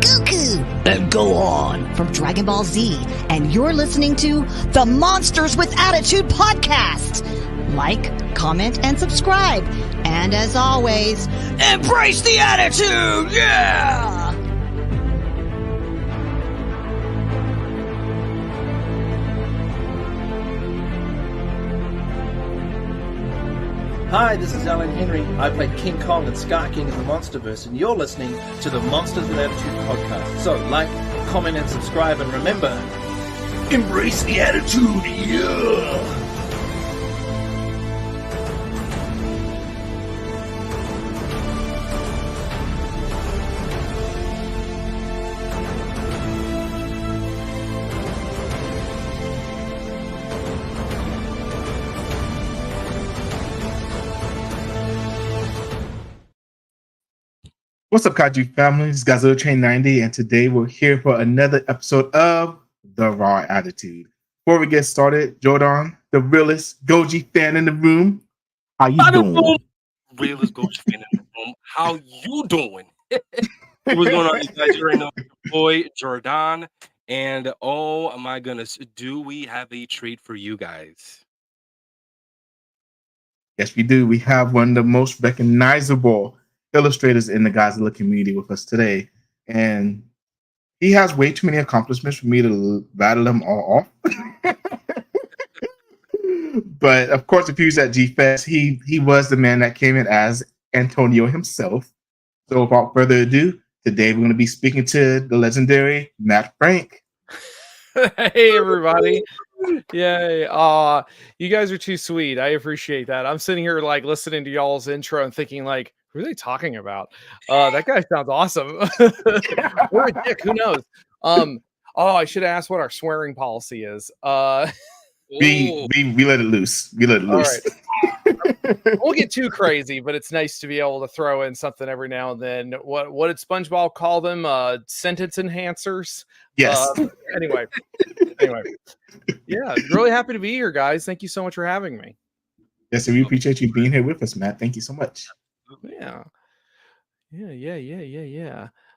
Goku, and go on from Dragon Ball Z. And you're listening to the Monsters with Attitude podcast. Like, comment, and subscribe. And as always, embrace the attitude! Yeah! Hi, this is Alan Henry. I played King Kong and Scar King in the Monsterverse, and you're listening to the Monsters with Attitude podcast. So, like, comment, and subscribe, and remember, embrace the attitude, yeah! What's up, Kaiju family? It's Godzilla Train 90, and today we're here for another episode of The Raw Attitude. Before we get started, Jordan, the realest Goji fan in the room, how you doing? Realest Goji fan in the room, how you doing? What's going on, you guys? You already know your boy, Jordan, and oh my goodness, do we have a treat for you guys? Yes, we do. We have one of the most recognizable illustrators in the Godzilla community with us today, and he has way too many accomplishments for me to rattle them all off. But of course, if he was at G-Fest, he was the man that came in as Antonio himself. So without further ado, today we're going to be speaking to the legendary Matt Frank. Hey everybody. Yay. You guys are too sweet. I appreciate that. I'm sitting here like listening to y'all's intro and thinking like, who are they talking about? That guy sounds awesome. Or a dick, who knows? I should have asked what our swearing policy is. We let it loose. We let it loose. Right. We'll get too crazy, but it's nice to be able to throw in something every now and then. What did SpongeBob call them? Sentence enhancers. Yes. Anyway. Yeah, really happy to be here, guys. Thank you so much for having me. Yes, and we appreciate you being here with us, Matt. Thank you so much. Yeah.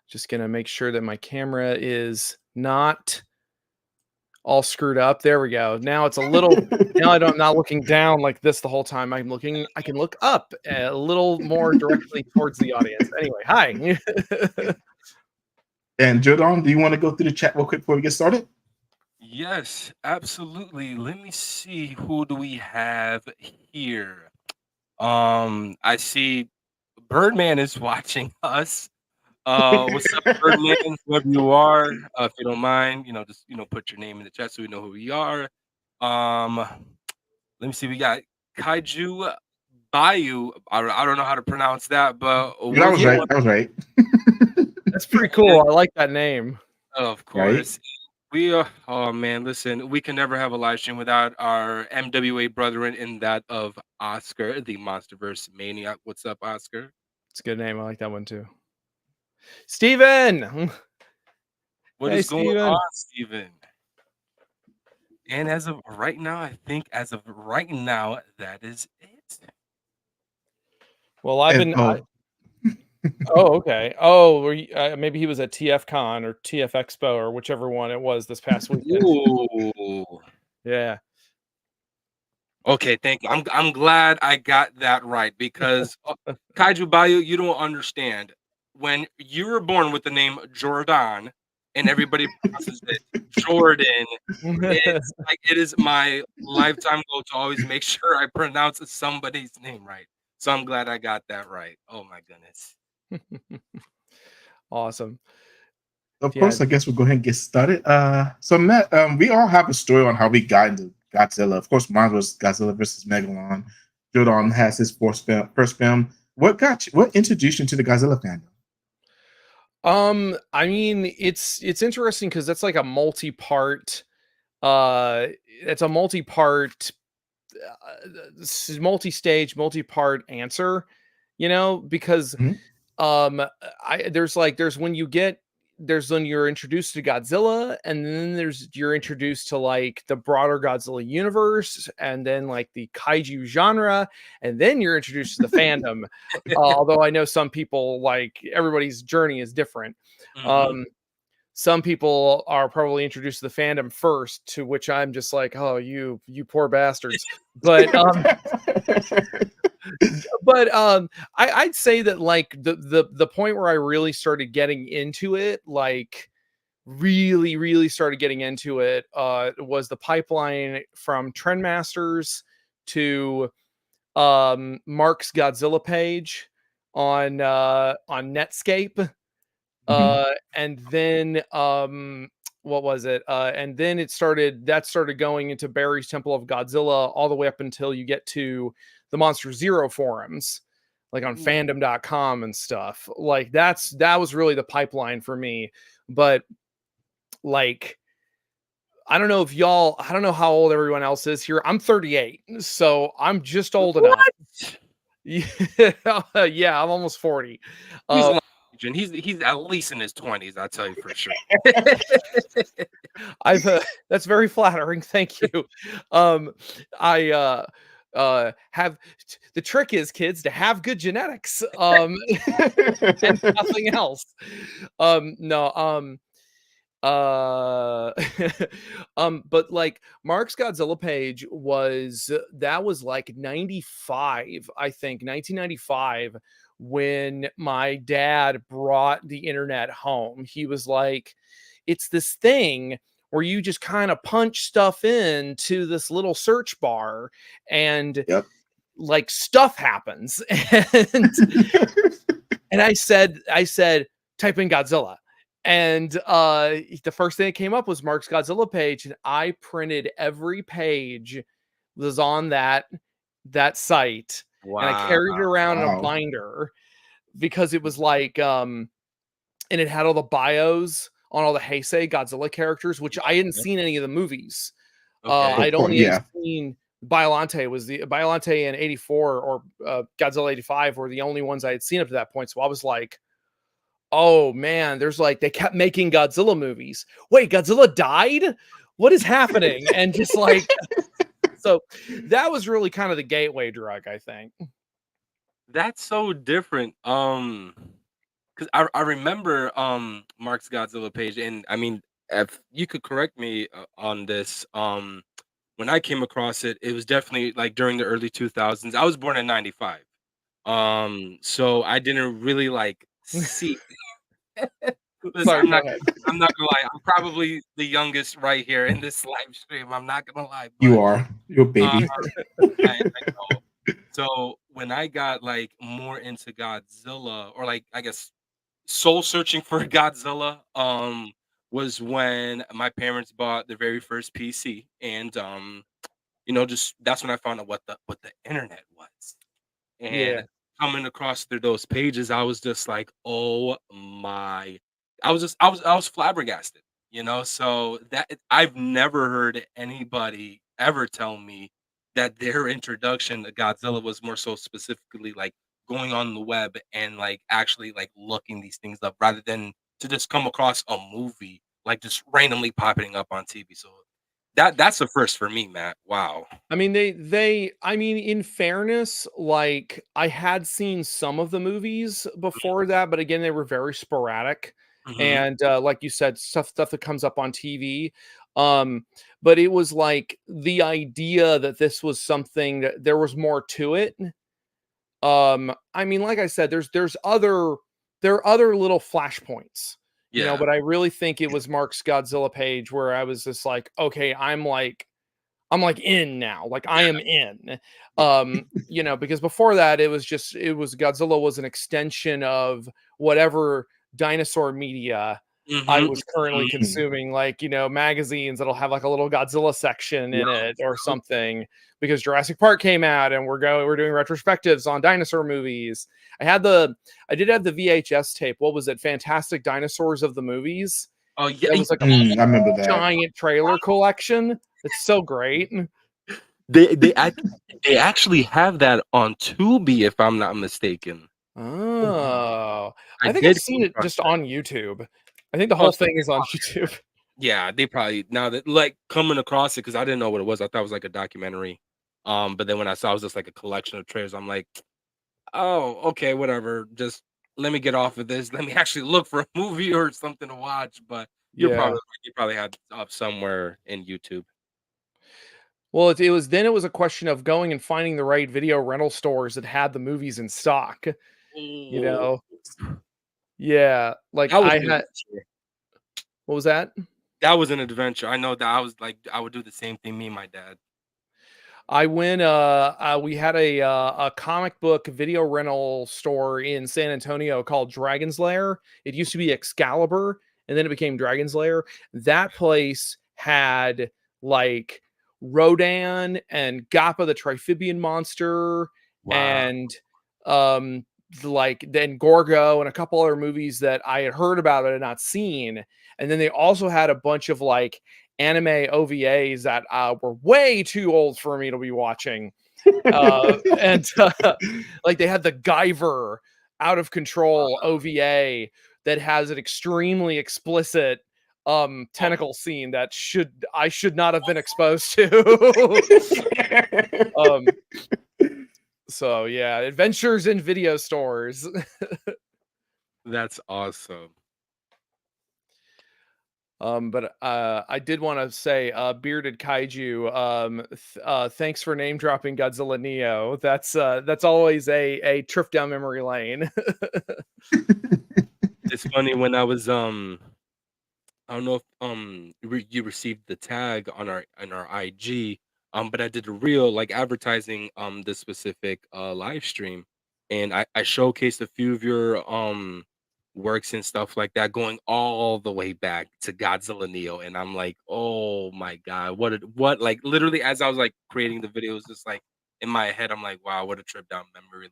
Just gonna make sure that my camera is not all screwed up. There we go. Now it's a little. Now I'm not looking down like this the whole time. I can look up a little more directly towards the audience. Anyway, hi. And Jordan, do you want to go through the chat real quick before we get started? Yes, absolutely. Let me see, who do we have here? I see Birdman is watching us. What's up, Birdman? Whoever you are, if you don't mind, just put your name in the chat so we know who we are. Let me see. We got Kaiju Bayou. I don't know how to pronounce that, but That was right. That's pretty cool. I like that name. Of course. Right? We are. Oh man, listen. We can never have a live stream without our MWA brethren, in that of Oscar, the Monsterverse Maniac. What's up, Oscar? It's a good name. I like that one too. Steven! What is going on, Steven? And as of right now, that is it. Well, I've been. Oh, okay. Oh, maybe he was at TFCon or TF Expo or whichever one it was this past weekend. Ooh. Yeah. Okay, thank you. I'm glad I got that right, because Kaiju Bayou, you don't understand. When you were born with the name Jordan and everybody pronounces it Jordan, it's like it is my lifetime goal to always make sure I pronounce somebody's name right. So I'm glad I got that right. Oh my goodness. Awesome. Of course, I guess we'll go ahead and get started. So Matt, we all have a story on how we got into Godzilla. Of course, mine was Godzilla versus Megalon. Jordan has his first film. What introduced you to the Godzilla fandom? I mean, it's interesting because that's like a multi-part. It's a multi-part, multi-stage, multi-part answer. Because there's when you're introduced to Godzilla, and then you're introduced to like the broader Godzilla universe, and then like the kaiju genre, and then you're introduced to the fandom. Although I know some people, like, everybody's journey is different. some people are probably introduced to the fandom first, to which I'm just like, oh, you poor bastards. But I'd say that like the point where I really started getting into it, like really started getting into it, was the pipeline from Trendmasters to Mark's Godzilla page on Netscape. And then what was it? And then that started going into Barry's Temple of Godzilla all the way up until you get to the Monster Zero forums, like on fandom.com and stuff. Like that was really the pipeline for me. But like, I don't know how old everyone else is here. I'm 38, so I'm just old enough. Yeah, I'm almost 40. He's at least in his 20s, I'll tell you for sure. That's very flattering, thank you. I have the trick is, kids, to have good genetics, and nothing else. But like Mark's Godzilla page was like 95, I think 1995, when my dad brought the internet home. He was like, it's this thing where you just kind of punch stuff into this little search bar and like stuff happens. And I said, type in Godzilla. And the first thing that came up was Mark's Godzilla page, and I printed every page was on that site. Wow. And I carried it around in a binder because it was like, and it had all the bios on all the Heisei Godzilla characters, which I hadn't seen any of the movies. Okay. I'd only seen Biollante in 84 or Godzilla 85 were the only ones I had seen up to that point. So I was like, oh man, they kept making Godzilla movies. Wait, Godzilla died? What is happening? And just like, so that was really kind of the gateway drug, I think. That's so different. Because I remember Mark's Godzilla page, and I mean, if you could correct me on this, when I came across it, it was definitely like during the early 2000s. I was born in 95. So I didn't really like see. Listen, I'm not gonna lie. I'm probably the youngest right here in this live stream. I'm not gonna lie. But, you're a baby. I know. So when I got like more into Godzilla, or like I guess soul searching for Godzilla, was when my parents bought the very first PC, and just that's when I found out what the internet was. And coming across through those pages, I was just like, oh my, I was flabbergasted, so that I've never heard anybody ever tell me that their introduction to Godzilla was more so specifically like going on the web and like actually like looking these things up rather than to just come across a movie like just randomly popping up on TV. So that's the first for me, Matt. Wow. I mean, in fairness, like I had seen some of the movies before that, but again, they were very sporadic. And like you said, stuff that comes up on TV. But it was like the idea that this was something that there was more to it. I mean, like I said, there are other little flashpoints. But I really think it was Mark's Godzilla page where I was just like, okay, I'm like in now, like I am in, because before that it was Godzilla was an extension of whatever dinosaur media I was currently consuming, like, magazines that'll have like a little Godzilla section in it or something, because Jurassic Park came out and we're doing retrospectives on dinosaur movies. I did have the VHS tape. What was it? Fantastic Dinosaurs of the Movies. Oh yeah. It was like I remember that giant trailer collection. It's so great. They actually have that on Tubi, if I'm not mistaken. Oh, I think I've seen it just on YouTube. I think the whole thing is on YouTube. Yeah, they probably, now that like coming across it, because I didn't know what it was. I thought it was like a documentary. But then when I saw it was just like a collection of trailers, I'm like, oh, okay, whatever. Just let me get off of this. Let me actually look for a movie or something to watch. But Yeah. You probably had up somewhere in YouTube. Well, it was a question of going and finding the right video rental stores that had the movies in stock, you Ooh, know? Yeah, like, that was I an had adventure. what was that? That was an adventure. I know that I was like I would do the same thing, me and my dad. I went, we had a comic book video rental store in San Antonio called Dragon's Lair. It used to be Excalibur, and then it became Dragon's Lair. That place had, like, Rodan and Gappa the Triphibian monster Wow. and, like, then Gorgo and a couple other movies that I had heard about but had not seen, and then they also had a bunch of, like, anime OVAs that were way too old for me to be watching. And like they had the Guyver Out of Control OVA that has an extremely explicit tentacle scene that I should not have been exposed to. um so yeah, adventures in video stores. That's awesome. But I did want to say, bearded kaiju. Thanks for name dropping Godzilla Neo. That's always a trip down memory lane. It's funny when I was I don't know if you received the tag on our IG, but I did a real like advertising this specific live stream, and I showcased a few of your works and stuff like that, going all the way back to Godzilla Neo, and I'm like, oh my god, what like literally as I was like creating the videos, just like in my head, I'm like, wow, what a trip down memory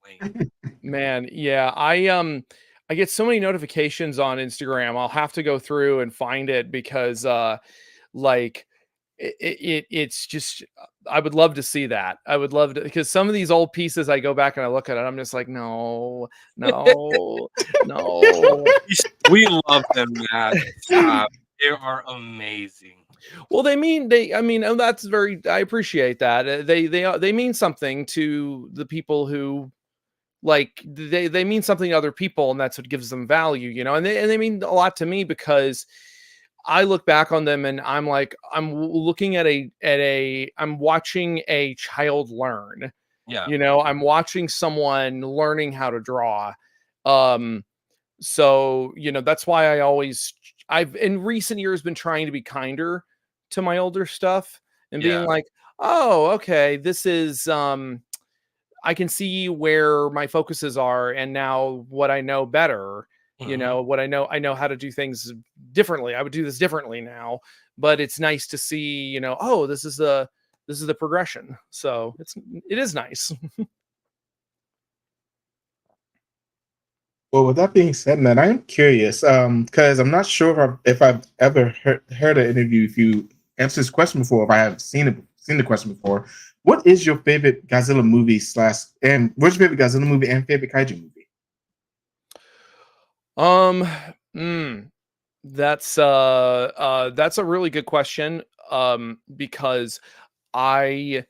lane. Man, yeah, I get so many notifications on Instagram. I'll have to go through and find it because like it's just I would love to see that. I would love to because some of these old pieces I go back and I look at it, I'm just like, no, no, no. We love them, man. Stop. They are amazing. Well, I mean, and that's very I appreciate that. They mean something to the people who like they mean something to other people, and that's what gives them value, you know. And they mean a lot to me because I look back on them and I'm like, looking at I'm watching a child learn. Yeah. You know, I'm watching someone learning how to draw. Um, so you know, that's why I've in recent years been trying to be kinder to my older stuff and being Yeah. like, oh, okay, this is I can see where my focuses are and now what I know better, you Mhm. know, what I know how to do things differently. I would do this differently now, but it's nice to see, you know, oh, this is the progression. So it is nice. Well, with that being said, man, I am curious because I'm not sure if I've ever heard an interview. If you answered this question before, if I have seen the question before, what is your favorite Godzilla movie and what's your favorite Godzilla movie and favorite kaiju movie? Um, mm, that's a really good question. Because I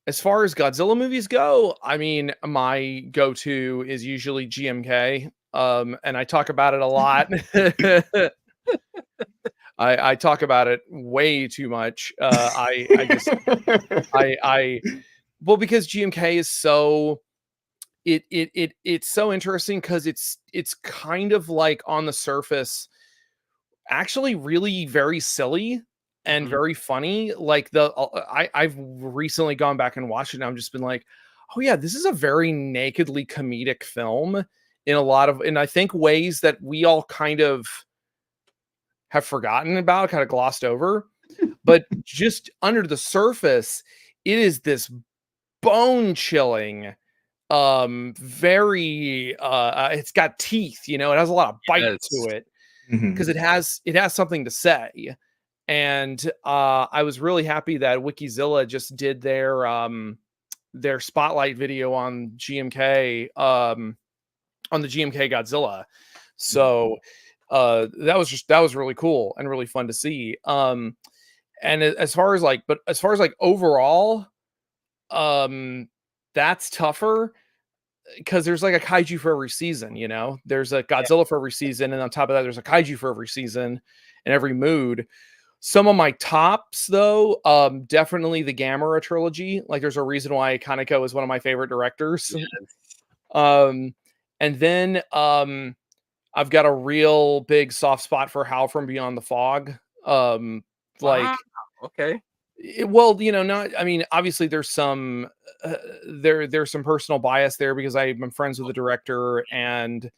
as far as Godzilla movies go, I mean, my go-to is usually GMK. And I talk about it a lot. I talk about it way too much. I just I well because GMK is so it's so interesting because it's kind of like on the surface actually really very silly and Mhm. very funny. Like I've recently gone back and watched it and I've just been like, oh yeah, this is a very nakedly comedic film in a lot of and I think ways that we all kind of have forgotten about, kind of glossed over. But just under the surface, it is this bone chilling very it's got teeth, you know, it has a lot of bite to Yes. it Mhm. because it has something to say. And I was really happy that Wikizilla just did their spotlight video on GMK on the GMK Godzilla. So that was really cool and really fun to see. And as far as as far as like overall, um that's tougher. because there's like a kaiju for every season, you know. There's a Godzilla for every season, and on top of that, there's a kaiju for every season and every mood. Some of my tops, though, definitely the Gamera trilogy. Like, there's a reason why Kaneko is one of my favorite directors. And then I've got a real big soft spot for Howl from Beyond the Fog. Like, okay. well, you know, not. I mean, obviously, there's some there's some personal bias there because I'm friends with the director, and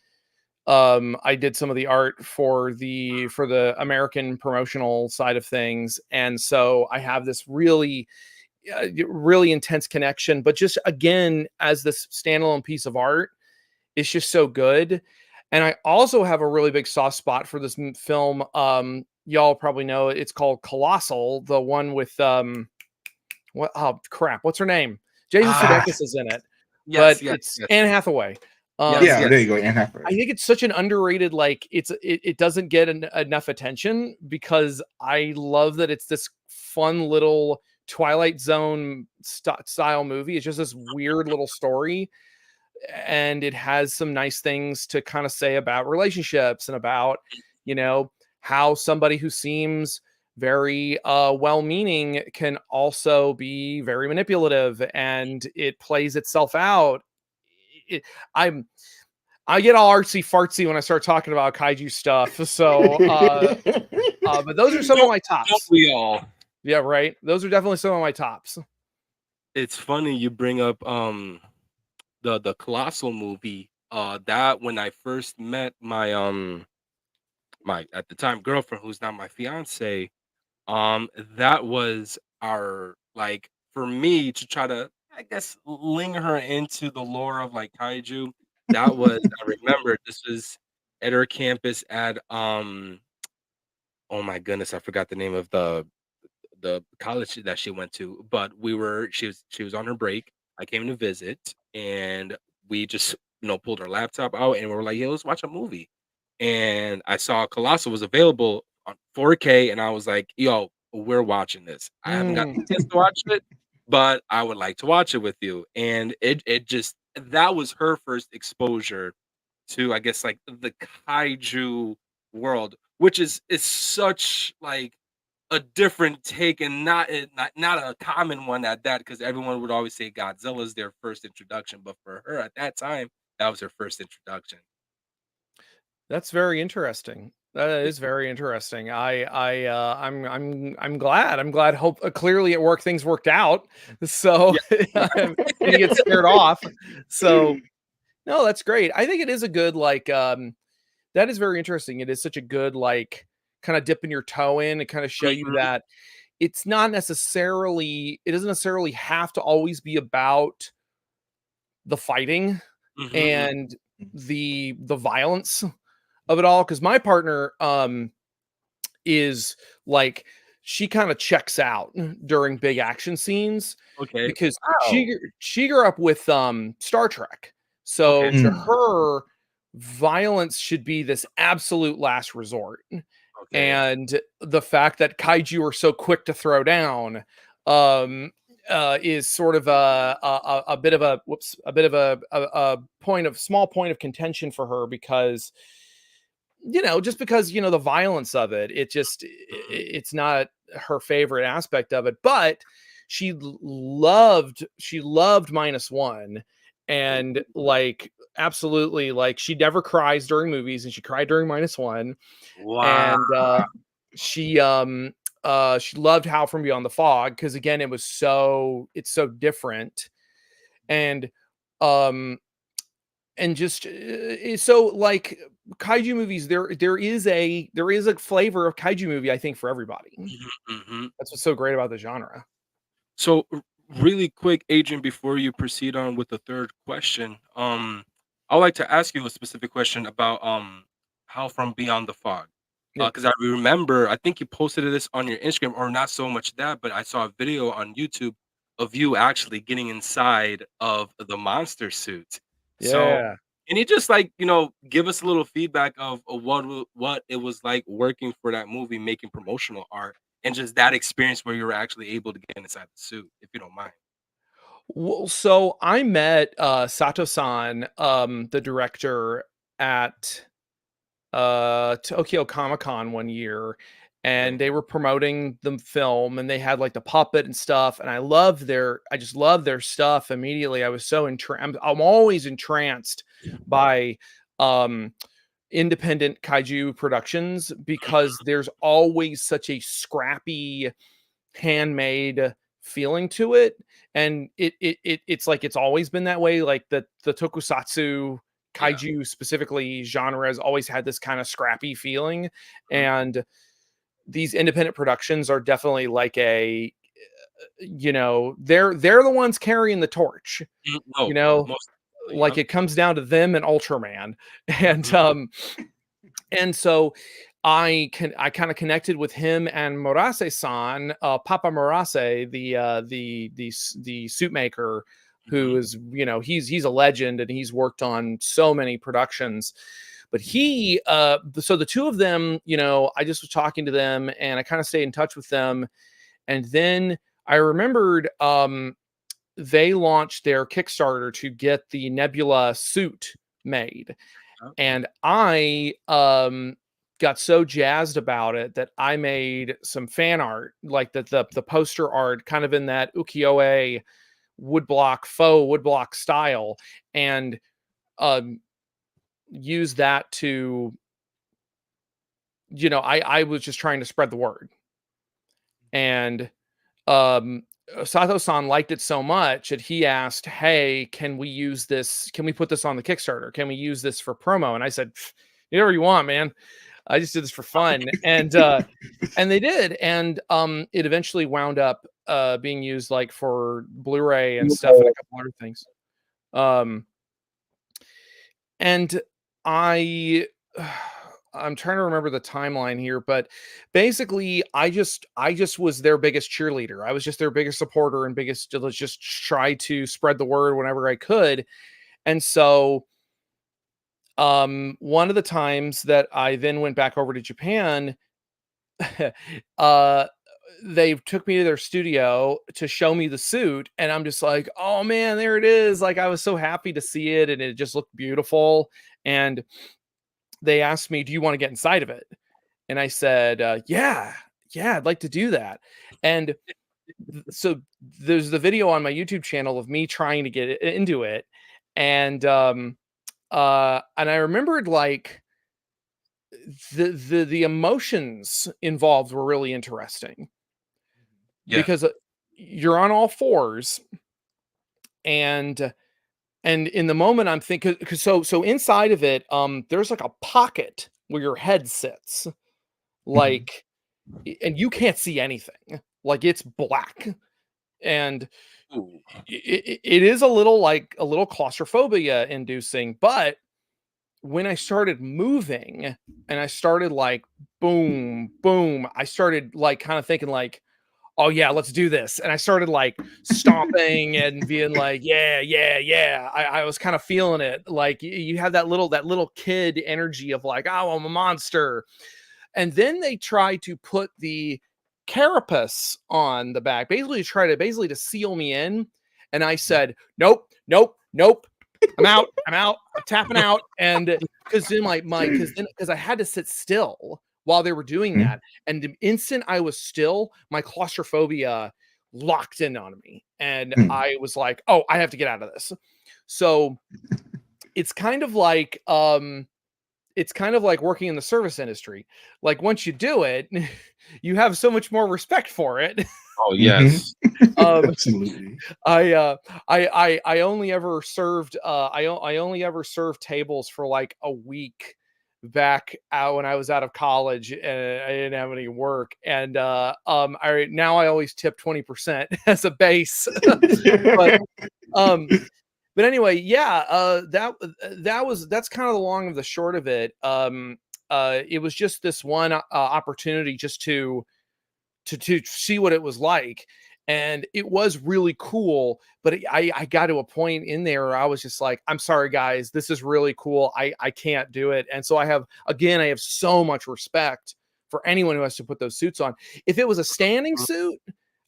I did some of the art for the American promotional side of things, and so I have this really really intense connection. But just again, as this standalone piece of art, it's just so good. And I also have a really big soft spot for this film. Y'all probably know it's called Colossal, the one with what? Oh crap, what's her name? Jason Sudeikis is in it, but it's Anne Hathaway. There you go, Anne Hathaway. I think it's such an underrated, like it doesn't get enough attention because I love that it's this fun little Twilight Zone style movie. It's just this weird little story, and it has some nice things to kind of say about relationships and about, you know, how somebody who seems very well-meaning can also be very manipulative, and it plays itself out. I get all artsy fartsy when I start talking about kaiju stuff. So, but those are some of my tops. We all. Yeah, right. Those are definitely some of my tops. It's funny you bring up the Colossal movie. That when I first met my my at the time girlfriend, who's now my fiance, that was our, like, for me to try to, I guess, link her into the lore of like kaiju. That was, I remember this was at her campus at oh my goodness, I forgot the name of the college that she went to, but she was on her break. I came to visit, and we just, pulled our laptop out, and we were like, "Yo, let's watch a movie." And I saw Colossal was available on 4K, and I was like, "Yo, we're watching this. I haven't got the chance to watch it, but I would like to watch it with you." And it just, that was her first exposure to, I guess, like the kaiju world, which is such like a different take, and not a common one at that, because everyone would always say Godzilla's their first introduction, but for her at that time, that was her first introduction. That's very interesting. That is very interesting. I'm glad. I'm glad. Hope clearly at work things worked out. So you get scared off. So no, that's great. I think it is a good, like, that is very interesting. It is such a good, like, kind of dipping your toe in and kind of show you that it's not necessarily, it doesn't necessarily have to always be about the fighting and the violence of it all. Because my partner is like, she kind of checks out during big action scenes. Okay. Because she grew up with Star Trek. So to her, violence should be this absolute last resort. And the fact that kaiju are so quick to throw down is sort of a bit of a small point of contention for her, because just because the violence of it, it's not her favorite aspect of it. But she loved -1, and like, absolutely, like, she never cries during movies, and she cried during -1. Wow. And she loved Howl from Beyond the Fog, because again, it's so different. And just so, like, kaiju movies, there is a flavor of kaiju movie, I think, for everybody. That's what's so great about the genre. So really quick, Adrian, before you proceed on with the third question, I'd like to ask you a specific question about How from Beyond the Fog. Because I remember, I think you posted this on your Instagram, or not so much that, but I saw a video on YouTube of you actually getting inside of the monster suit. So can you just, like, give us a little feedback of what it was like working for that movie, making promotional art, and just that experience where you were actually able to get inside the suit, if you don't mind? Well, so I met Sato-san, the director, at Tokyo Comic Con one year, and they were promoting the film, and they had like the puppet and stuff, and I just loved their stuff immediately. I was so I'm always entranced by um independent kaiju productions because there's always such a scrappy, handmade feeling to it, and it's like it's always been that way. Like the tokusatsu Yeah. kaiju specifically genre has always had this kind of scrappy feeling, and these independent productions are definitely like a, they're the ones carrying the torch, Oh, you know most definitely, like yep. it comes down to them and Ultraman. And Mhm. and so I kind of connected with him and Murase-san, Papa Murase, the suit maker, who is, he's a legend, and he's worked on so many productions. But so the two of them, I just was talking to them, and I kind of stayed in touch with them. And then I remembered they launched their Kickstarter to get the Nebula suit made. Oh, And I got so jazzed about it that I made some fan art, like the poster art, kind of in that ukiyo-e faux woodblock style, and used that to, I was just trying to spread the word. And um Sato-san liked it so much that he asked, "Hey, can we use this? Can we put this on the Kickstarter? Can we use this for promo?" And I said, "Whatever you want, man. I just did this for fun." And they did, and it eventually wound up being used like for Blu-ray and stuff, and a couple other things. Um, and I I'm trying to remember the timeline here, but basically I just was their biggest cheerleader. I was just their biggest supporter and biggest, let's just try to spread the word whenever I could. And so one of the times that I then went back over to Japan, uh they took me to their studio to show me the suit, and I'm just like, "Oh man, there it is." Like, I was so happy to see it, and it just looked beautiful. And they asked me, "Do you want to get inside of it?" And I said, "Yeah, I'd like to do that." And so there's the video on my YouTube channel of me trying to get into it, and I remembered like the emotions involved were really interesting Yeah. because you're on all fours, and in the moment I'm thinking, because so inside of it, there's like a pocket where your head sits, like, and you can't see anything, like it's black. And Ooh. it is a little claustrophobia inducing. But when I started moving, and I started like boom boom, I started like kind of thinking like, "Oh yeah, let's do this." And I started like stomping and being like, "Yeah, yeah, yeah." I was kind of feeling it. Like you have that little kid energy of like, "Oh, I'm a monster." And then they try to put the carapace on the back, basically to seal me in. And I said, "Nope, nope, nope. I'm out, I'm tapping out." And because then because I had to sit still while they were doing that. And the instant I was still, my claustrophobia locked in on me. And I was like, "Oh, I have to get out of this." So it's kind of like working in the service industry. Like once you do it, you have so much more respect for it. Oh, yes. Absolutely. I only ever served I only ever served tables for like a week back out when I was out of college, and I didn't have any work. And I always tip 20% as a base. but um but anyway, yeah, that's kind of the long of the short of it. It was just this one opportunity just to see what it was like, and it was really cool. But I got to a point in there where I was just like, "I'm sorry, guys, this is really cool. I can't do it." And so I have so much respect for anyone who has to put those suits on. If it was a standing suit,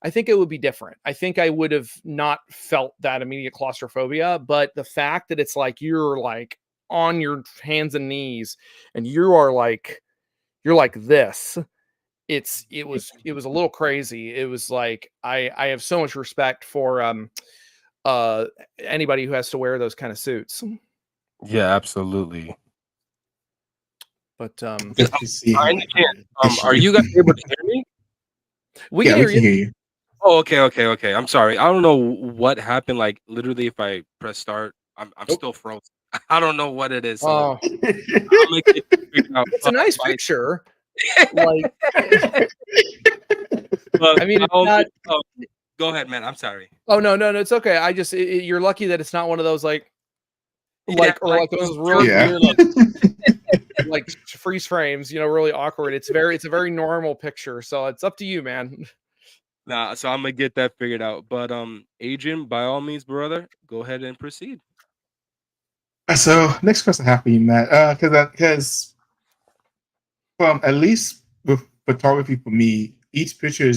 I think it would be different. I think I would have not felt that immediate claustrophobia, but the fact that it's like you're like on your hands and knees and you're like this. It was a little crazy. It was like I have so much respect for anybody who has to wear those kind of suits. Yeah, absolutely. But Just to see how Are you guys able to hear me? we yeah, can we hear can you. hear you. Oh, okay. I'm sorry. I don't know what happened. Like literally, if I press start, I'm Nope. still frozen. I don't know what it is. So Oh, I'm gonna get it figured out. it's a nice Like, picture. Like, but I mean, it's by all not. means, go ahead, man. I'm sorry. Oh no, it's okay. I just you're lucky that it's not one of those like Yeah, like those really Yeah. weird like freeze frames. Really awkward. It's a very normal picture. So it's up to you, man. Nah, so I'm gonna get that figured out. But Adrian, by all means, brother, go ahead and proceed. So next question I have for you, Matt, because at least with photography for me, each picture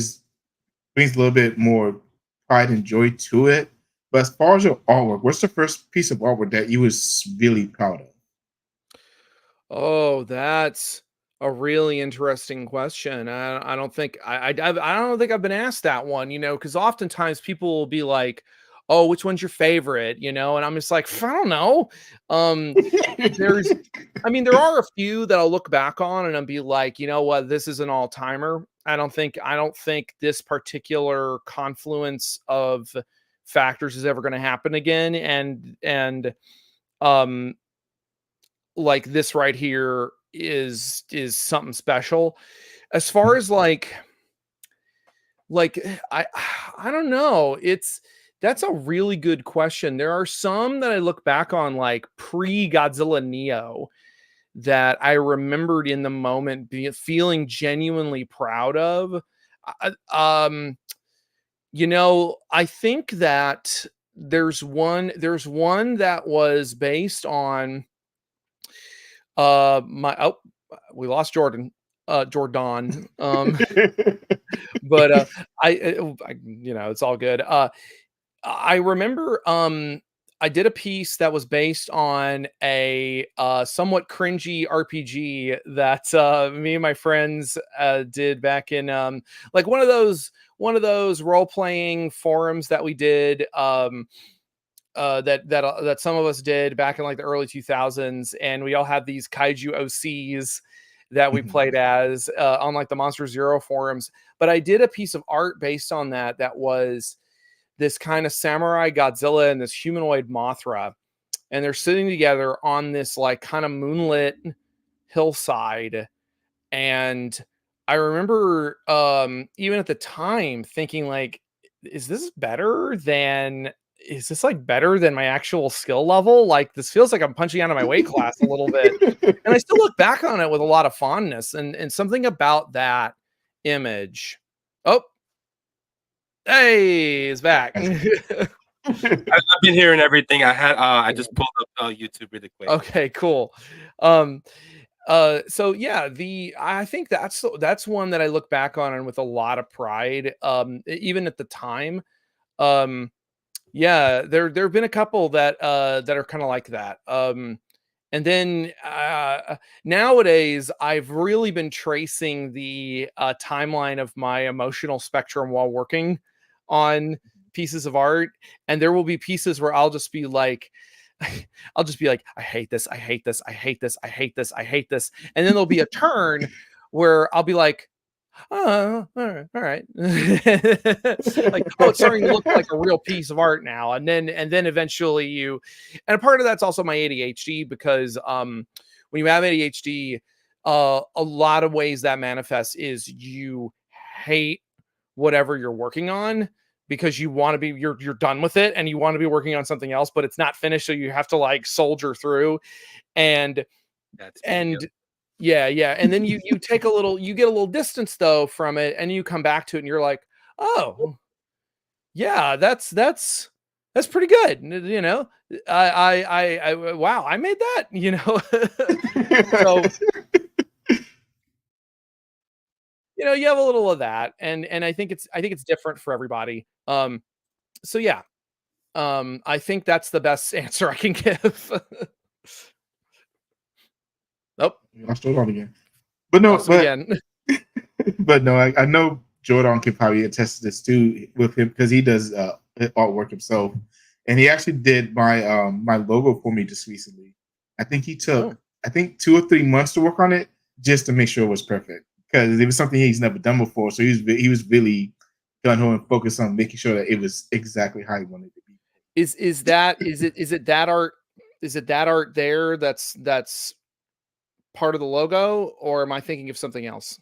brings a little bit more pride and joy to it. But as far as your artwork, what's the first piece of artwork that you was really proud of? Oh, that's a really interesting question. I don't think I don't think I've been asked that one, because oftentimes people will be like, "Oh, which one's your favorite?" And I'm just like, I don't know. There's, there are a few that I'll look back on and I'll be like, you know what, this is an all timer. I don't think this particular confluence of factors is ever going to happen again, and um like this right here is something special. As far as like I I don't know. That's a really good question. There are some that I look back on like pre-Godzilla Neo that I remembered in the moment feeling genuinely proud of. I, I think that there's one that was based on we lost Jordan. Jordan. But it's all good. I remember I did a piece that was based on a somewhat cringy RPG that me and my friends did back in like one of those role-playing forums that we did that some of us did back in like the early 2000s, and we all had these kaiju OCs that we played as on like the Monster Zero forums. But I did a piece of art based on that was this kind of samurai Godzilla and this humanoid Mothra, and they're sitting together on this like kind of moonlit hillside. And I remember even at the time thinking like, is this like better than my actual skill level? Like this feels like I'm punching out of my weight class a little bit. And I still look back on it with a lot of fondness, and something about that image. Oh, hey, it's back. I've been hearing everything. I just pulled up YouTube really quick. Okay, cool. So yeah, I think that's one that I look back on and with a lot of pride. Even at the time. Yeah, there have been a couple that are kind of like that. And then nowadays, I've really been tracing the timeline of my emotional spectrum while working on pieces of art, and there will be pieces where I'll just be like, I hate this, I hate this, I hate this, I hate this, I hate this, and then there'll be a turn where I'll be like, oh, all right. Like, oh, it's starting to look like a real piece of art now. And then eventually and a part of that's also my ADHD, because when you have ADHD, a lot of ways that manifests is you hate whatever you're working on because you want to be, you're done with it and you want to be working on something else, but it's not finished. So you have to like soldier through and yeah. And then you take you get a little distance though from it, and you come back to it and you're like, oh yeah, that's pretty good. I wow, I made that, So you have a little of that, and I think it's different for everybody. So yeah, I think that's the best answer I can give. Nope, We lost Jordan again. But no, lost him again. but no, I know Jordan can probably attest to this too with him because he does artwork himself, and he actually did my logo for me just recently. I think he took 2 or 3 months to work on it just to make sure it was perfect because it was something he's never done before. So he was really gun ho and focused on making sure that it was exactly how he wanted it to be. Is it that art? Is it that art there? That's part of the logo, or am I thinking of something else?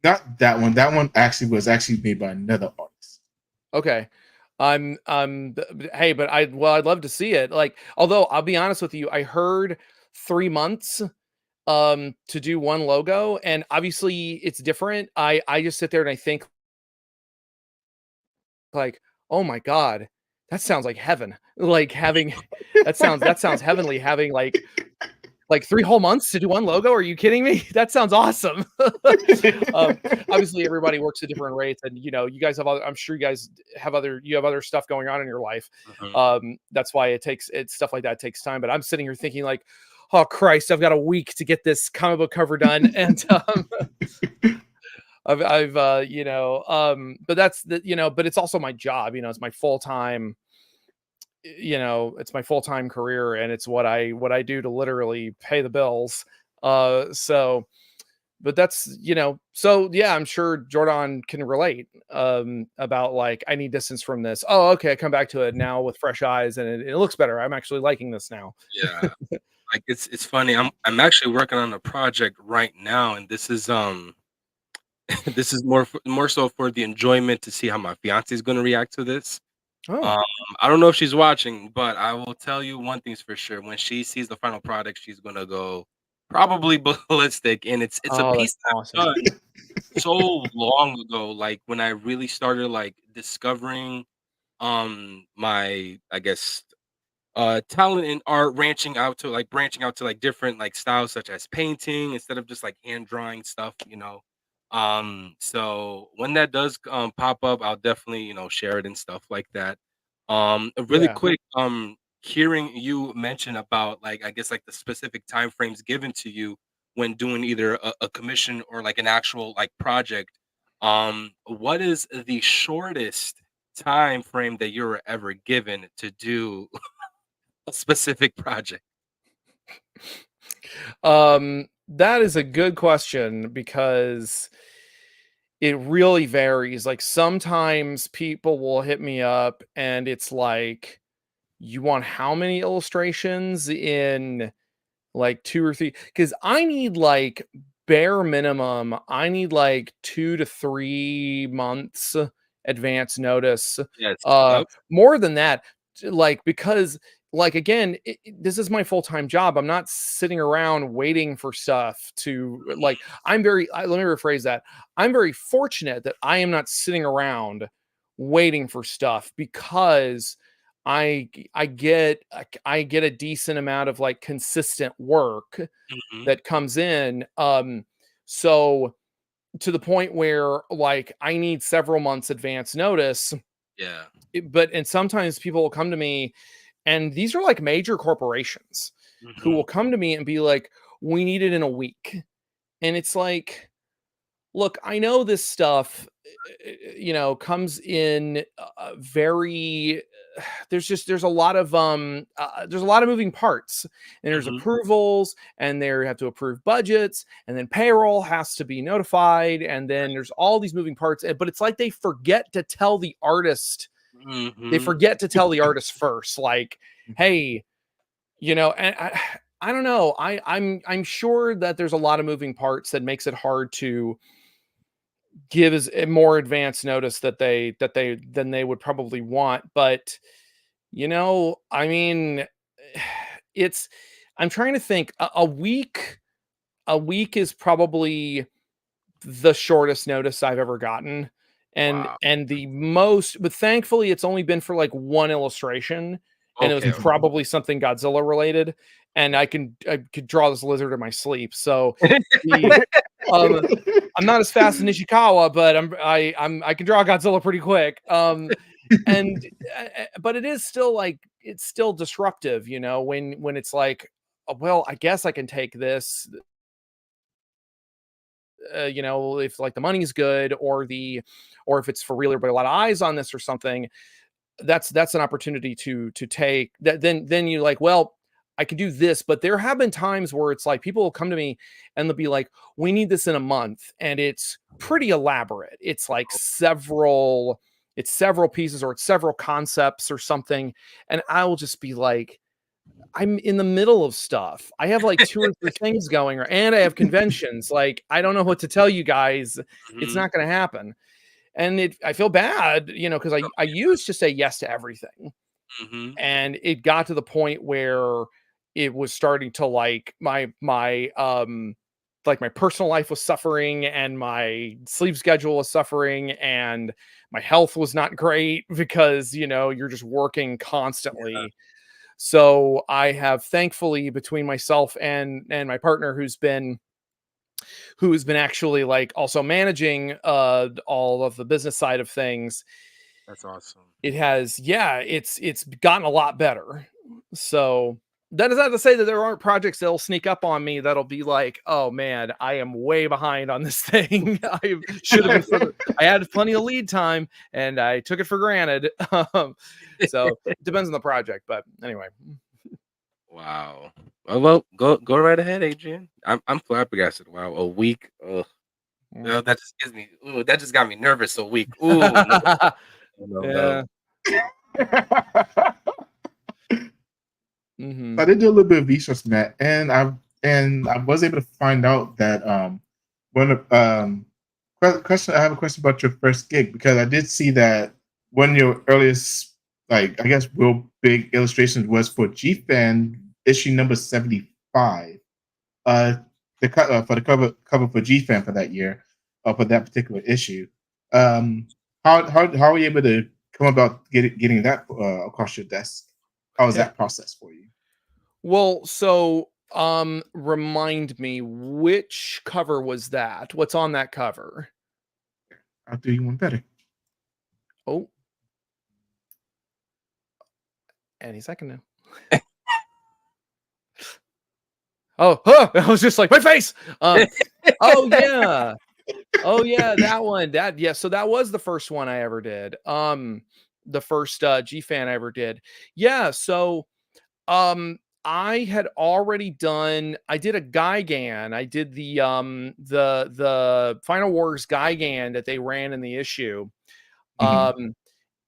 Not that one. That one was actually made by another artist. Okay. Hey, but I'd love to see it. Like, although I'll be honest with you, I heard 3 months to do one logo, and obviously it's different. I just sit there and I think like, oh my God, that sounds like heaven. Like having that sounds heavenly, having like 3 whole months to do one logo. Are you kidding me? That sounds awesome. Obviously everybody works at different rates, and you guys have I'm sure you guys have other stuff going on in your life. That's why it's stuff like that takes time. But I'm sitting here thinking like, oh Christ, I've got a week to get this comic book cover done. And but that's but it's also my job, it's my full-time, it's my full-time career, and it's what I do to literally pay the bills. So, but that's, so yeah, I'm sure Jordan can relate, about like, I need distance from this. Oh, okay. I come back to it now with fresh eyes, and it looks better. I'm actually liking this now. Yeah. Like it's funny. I'm actually working on a project right now, and this is this is more so for the enjoyment to see how my fiance is going to react to this. Oh, I don't know if she's watching, but I will tell you one thing's for sure. When she sees the final product, she's gonna go probably ballistic, and it's a that's piece that awesome. I've done so long ago. Like when I really started like discovering my, I guess, talent in art, branching out to like different like styles such as painting instead of just like hand drawing stuff. So when that does pop up, I'll definitely share it and stuff like that. Really Yeah. quick, hearing you mention about like, I guess, like the specific time frames given to you when doing either a commission or like an actual like project. What is the shortest time frame that you were ever given to do a specific project? That is a good question, because it really varies. Like sometimes people will hit me up and it's like, you want how many illustrations in like 2 or 3? Because I need like bare minimum, I need like 2 to 3 months advance notice. Yes. More than that, like, because like again, this is my full-time job. I'm not sitting around waiting for stuff to like. Let me rephrase that. I'm very fortunate that I am not sitting around waiting for stuff, because I get a decent amount of like consistent work Mhm. that comes in. So to the point where like I need several months advance notice. Yeah. And sometimes people will come to me, and these are like major corporations who Mhm. will come to me and be like, we need it in a week. And it's like, look, I know this stuff, comes in very, there's a lot of moving parts, and there's Mhm. approvals, and they have to approve budgets, and then payroll has to be notified, and then there's all these moving parts. But it's like they forget to tell the artist, Mhm. first, like, hey, and I don't know. I'm sure that there's a lot of moving parts that makes it hard to give as more advanced notice than they would probably want. But I mean, it's I'm trying to think. A week is probably the shortest notice I've ever gotten. Wow. And the most, but thankfully it's only been for like one illustration, and it was Okay. probably something Godzilla related, and I could draw this lizard in my sleep. So the I'm not as fast as Nishikawa, but I can draw Godzilla pretty quick. And but it is still like it's still disruptive, you know, when it's like, well, I guess I can take this, you know, if like the money's good or if it's for real, but a lot of eyes on this or something. That's an opportunity to take that. Then you like, well, I can do this, but there have been times where it's like people will come to me and they'll be like, we need this in a month, and it's pretty elaborate. It's like several pieces or it's several concepts or something, and I will just be like, I'm in the middle of stuff. I have like 2 or 3 things going, and I have conventions. Like, I don't know what to tell you guys. It's not going to happen. And I feel bad, you know, because I used to say yes to everything. And it got to the point where it was starting to like my like my personal life was suffering and my sleep schedule was suffering and my health was not great because, you know, you're just working constantly. Yeah. So I have thankfully between myself and my partner who's been actually like also managing all of the business side of things. That's awesome. It has, yeah, it's gotten a lot better. So that is not to say that there aren't projects that'll sneak up on me that'll be like, oh man, I am way behind on this thing. I should have been I had plenty of lead time and I took it for granted. So it depends on the project, but anyway. Wow. Well, go right ahead, Adrian. I'm flabbergasted. Wow, a week. Oh, well, that just gives me. Ooh, that just got me nervous. A week. Ooh. No. I did do a little bit of research on that, and I was able to find out that question. I have a question about your first gig, because I did see that one of your earliest, like, I guess, real big illustrations was for G-Fan issue number 75. For the cover for G-Fan for that year, for that particular issue. How were you able to come about getting that across your desk? How was that process for you? Well, so remind me, which cover was that? What's on that cover? I'll do you one better. Oh. Any second now. I was just like, my face. Oh yeah. Oh yeah, that one. So that was the first one I ever did. The first G-Fan I ever did. Yeah, so I had already done, I did a Gigan. I did the Final Wars Gigan that they ran in the issue.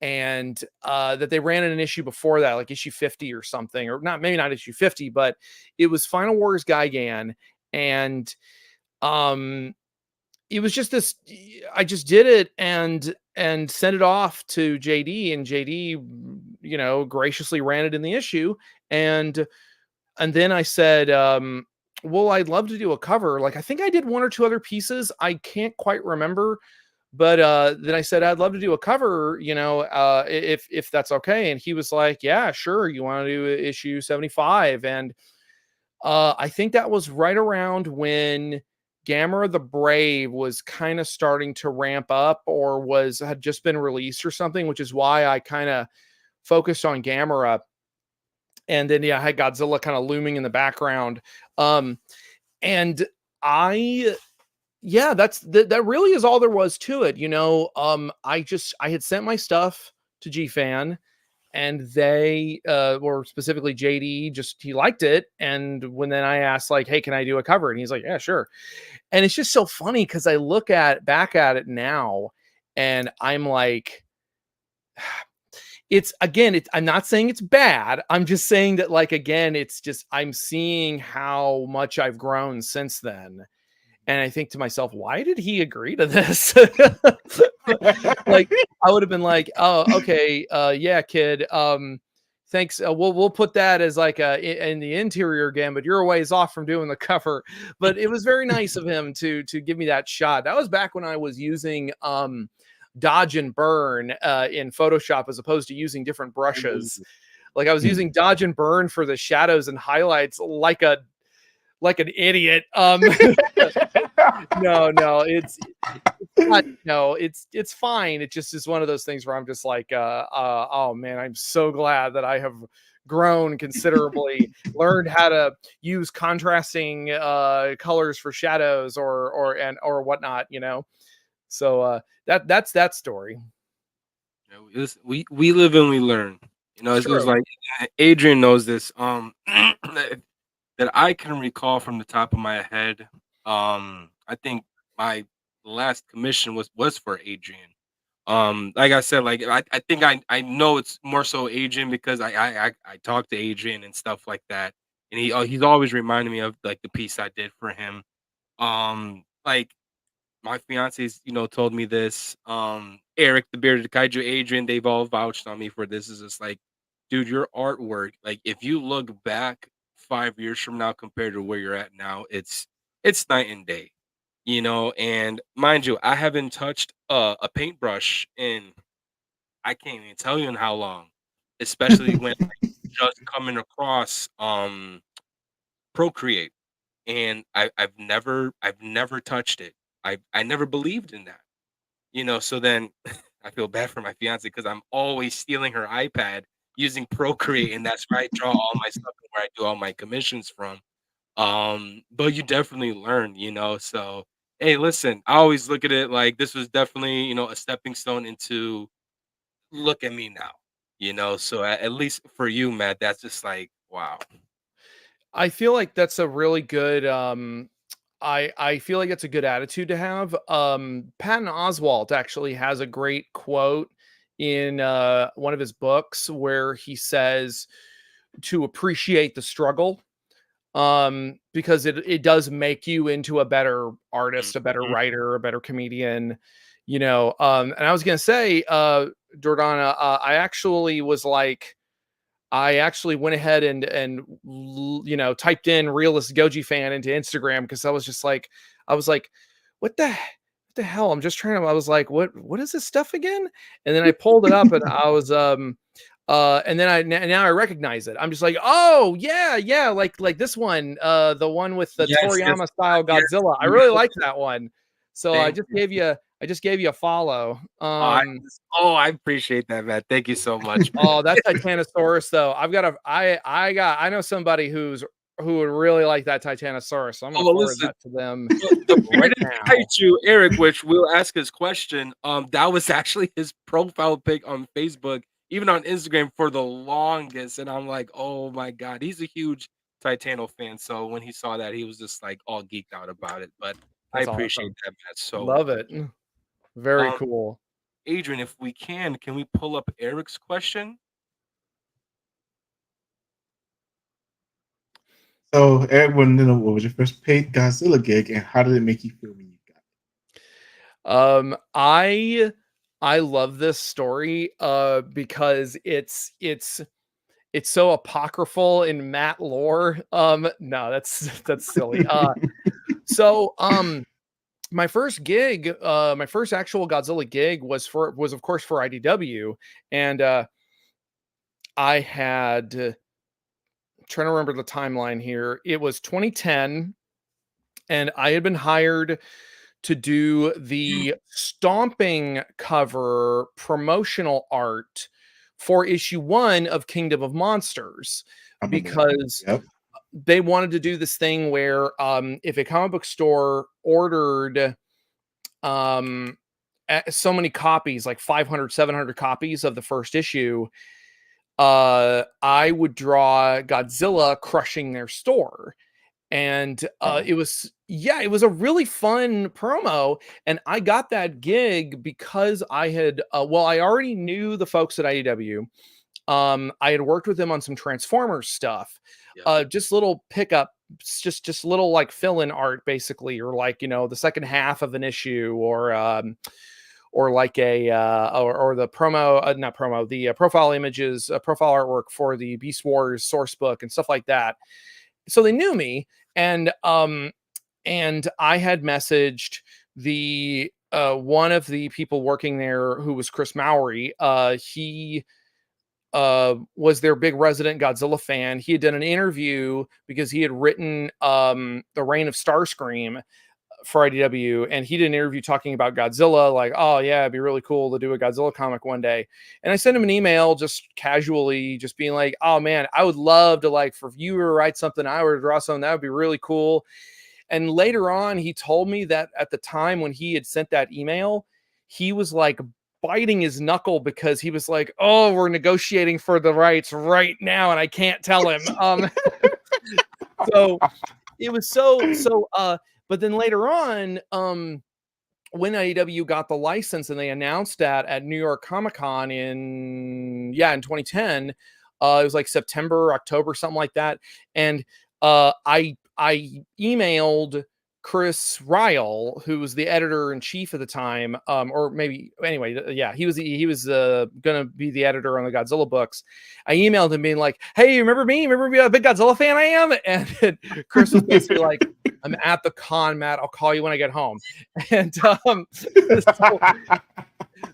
And that they ran in an issue before that, like issue 50 or something, or maybe not issue 50, but it was Final Wars Gigan. And it was just this, I just did it and sent it off to JD, and JD, you know, graciously ran it in the issue. And then I said, well, I'd love to do a cover. Like, I think I did 1 or 2 other pieces. I can't quite remember. But then I said, I'd love to do a cover, you know, if that's okay. And he was like, yeah, sure. You want to do issue 75. And I think that was right around when Gamera the Brave was kind of starting to ramp up, or had just been released or something, which is why I kind of focused on Gamera. And then, yeah, I had Godzilla kind of looming in the background. And yeah, that really is all there was to it. You know, I had sent my stuff to G-Fan, and they or specifically JD, he liked it. And then I asked, like, hey, can I do a cover? And he's like, yeah, sure. And it's just so funny because I look back at it now, and I'm like, I'm not saying it's bad. I'm just saying that, like, again, it's just, I'm seeing how much I've grown since then. And I think to myself, why did he agree to this? Like, I would have been like, oh, okay. Yeah, kid. Thanks. We'll put that as like in the interior again, but you're a ways off from doing the cover. But it was very nice of him to give me that shot. That was back when I was using dodge and burn in Photoshop, as opposed to using different brushes. Like, I was using dodge and burn for the shadows and highlights like like an idiot. No, it's not, no, it's fine. It just is one of those things where I'm just like, oh man, I'm so glad that I have grown considerably, learned how to use contrasting colors for shadows or whatnot, So that's that story. We live and we learn. It's It was true. like Adrian knows this. That I can recall from the top of my head. I think my last commission was for Adrian. Like I said, like I think I know it's more so Adrian because I talked to Adrian and stuff like that, and he's always reminded me of like the piece I did for him. Like my fiance's, told me this. Eric, the bearded kaiju, Adrian, they've all vouched on me for this. Is just like, dude, your artwork. Like, if you look back 5 years from now compared to where you're at now, it's night and day. And mind you, I haven't touched a paintbrush in I can't even tell you in how long. Especially when just coming across Procreate, and I've never touched it. I never believed in that. So then I feel bad for my fiance because I'm always stealing her iPad using Procreate, and that's where I draw all my stuff and where I do all my commissions from. But you definitely learn, So hey, listen, I always look at it like this was definitely, a stepping stone into look at me now, So at least for you, Matt, that's just like wow. I feel like that's a really good I feel like it's a good attitude to have. Patton Oswalt actually has a great quote in one of his books where he says to appreciate the struggle, because it does make you into a better artist, a better Mhm. writer, a better comedian, and I was gonna say, Jordana, I actually went ahead and typed in realist Goji fan into Instagram because I was like, what the hell? I'm just trying to. I was like, what is this stuff again? And then I pulled it up and I was and then now I recognize it. I'm just like, oh yeah, like this one, the one with the Yes, yes, Toriyama style yes. Godzilla. I really like that one. So Thank you. I just gave you a follow. I appreciate that, man. Thank you so much, man. Oh, that Titanosaurus though. I know somebody who would really like that Titanosaurus. So I'm gonna Oh, well, forward listen, that to them the right bearded now. kaiju, Eric, which we'll ask his question, that was actually his profile pic on Facebook, even on Instagram for the longest, and I'm like, "Oh my god." He's a huge Titano fan, so when he saw that, he was just, like, all geeked out about it, but I That's appreciate awesome. that, man, so Love much. it. Very Um, cool. Adrian, if we can we pull up Eric's question? So Eric wanted to know what was your first paid Godzilla gig and how did it make you feel when you got Um, I I love this story because it's so apocryphal in Matt lore. No, that's silly. So my first gig, my first actual Godzilla gig was of course for IDW, and I had trying to remember the timeline here. It was 2010, and I had been hired to do the stomping cover promotional art for issue 1 of Kingdom of Monsters, I remember that one. because Yep. they wanted to do this thing where if a comic book store ordered um so many copies, like 500, 700 copies of the first issue, I would draw Godzilla crushing their store. And Oh. it was a really fun promo, and I got that gig because I already knew the folks at IDW. I had worked with them on some Transformers stuff, Yep. just little pickup, just little like fill-in art basically, or like the second half of an issue, or like or the promo, not promo, the profile images, profile artwork for the Beast Wars source book and stuff like that. So they knew me, and I had messaged the one of the people working there, who was Chris Mowry. He was their big resident Godzilla fan. He had done an interview because he had written The Reign of Starscream for IDW, and he did an interview talking about Godzilla, like, oh yeah, it'd be really cool to do a Godzilla comic one day. And I sent him an email just casually, just being like, oh man, I would love to, like, for you to write something, I would draw something, that would be really cool. And later on, he told me that at the time when he had sent that email, he was like biting his knuckle because he was like, oh, we're negotiating for the rights right now, and I can't tell him. So it was but then later on, when IDW got the license and they announced that at New York Comic Con in 2010, it was like September, October, something like that. And I emailed Chris Ryle, who was the editor in chief at the time, or maybe anyway, yeah, he was going to be the editor on the Godzilla books. I emailed him being like, "Hey, remember me? Remember me? A big Godzilla fan I am." And Chris was basically like, "I'm at the con, Matt. I'll call you when I get home." And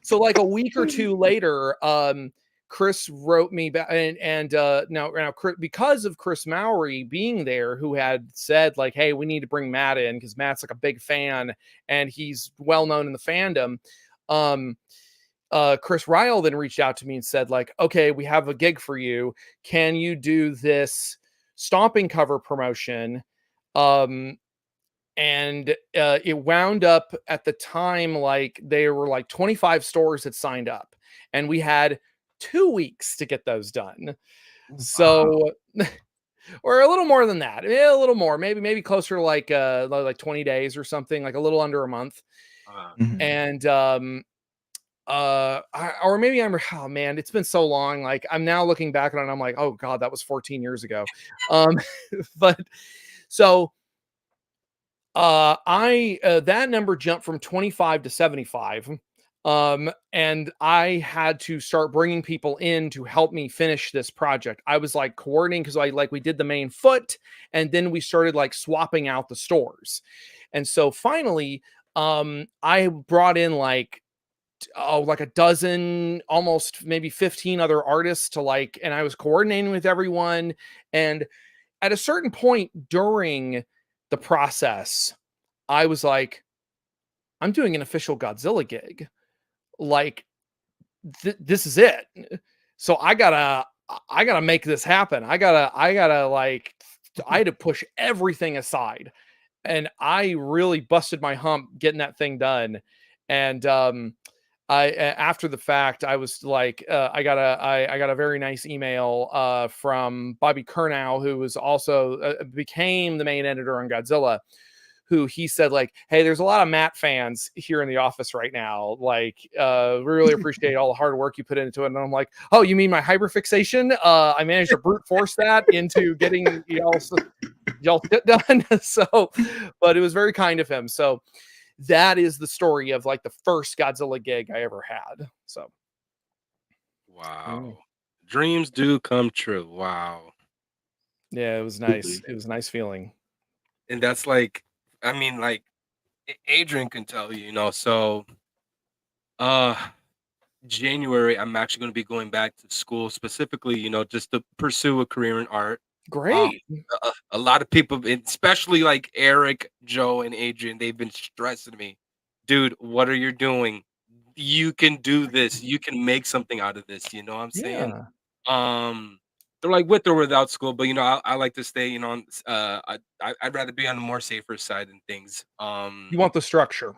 so like a week or two later, Chris wrote me back, and now because of Chris Mowry being there, who had said like, "Hey, we need to bring Matt in because Matt's like a big fan and he's well known in the fandom." Chris Ryle then reached out to me and said like, "Okay, we have a gig for you. Can you do this Stomping cover promotion?" And it wound up at the time like there were like 25 stores that signed up, and we had 2 weeks to get those done. So, or a little more than that, a little more, maybe closer to like 20 days or something, like a little under a month. And or maybe oh man, it's been so long. Like I'm now looking back on it, and I'm like, oh god, that was 14 years ago. But so that number jumped from 25 to 75. And I had to start bringing people in to help me finish this project. I was like coordinating because we did the main foot, and then we started like swapping out the stores. And so finally, I brought in like a dozen, almost maybe 15 other artists and I was coordinating with everyone. And at a certain point during the process, I was like, I'm doing an official Godzilla gig. Like this is it. So I gotta make this happen. I had to push everything aside, and I really busted my hump getting that thing done. And after the fact, I was like, I got a very nice email from Bobby Curnow, who was also became the main editor on Godzilla, who he said like, "Hey, there's a lot of Matt fans here in the office right now. Like, we really appreciate all the hard work you put into it." And I'm like, "Oh, you mean my hyperfixation? I managed to brute force that into getting y'all shit done." So, but it was very kind of him. So that is the story of like the first Godzilla gig I ever had. So, wow, dreams do come true. Wow. Yeah, it was nice. It was a nice feeling. And that's like, I mean, like Adrian can tell you, so January, I'm actually going to be going back to school specifically, just to pursue a career in art. Great. A lot of people, especially like Eric, Joe, and Adrian, they've been stressing me, dude, what are you doing? You can do this. You can make something out of this. You know what I'm saying? They're like with or without school, but I like to stay, I'd rather be on the more safer side and things. You want the structure.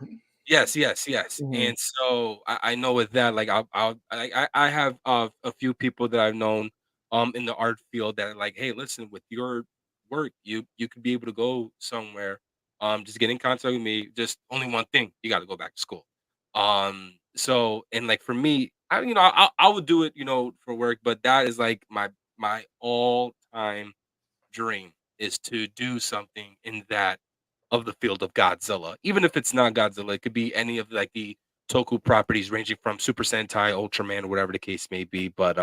Yes. And so I know with that, like I have a few people that I've known in the art field that are like, hey, listen, with your work, you could be able to go somewhere. Just get in contact with me. Just only one thing, you got to go back to school. So, and like for me, I would do it, for work, but that is like my all-time dream is to do something in that of the field of Godzilla. Even if it's not Godzilla, it could be any of like the Toku properties ranging from Super Sentai, Ultraman, or whatever the case may be. But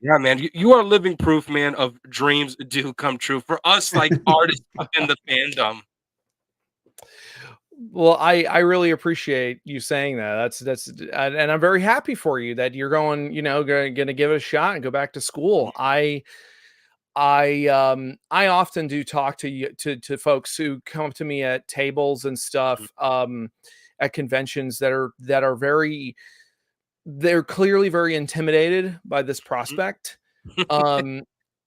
yeah, man, you are living proof, man, of dreams do come true for us, like artists in the fandom. Well, I really appreciate you saying that. And I'm very happy for you that you're going, going to give it a shot and go back to school. I often do talk to you to folks who come up to me at tables and stuff, at conventions that are they're clearly very intimidated by this prospect. Um,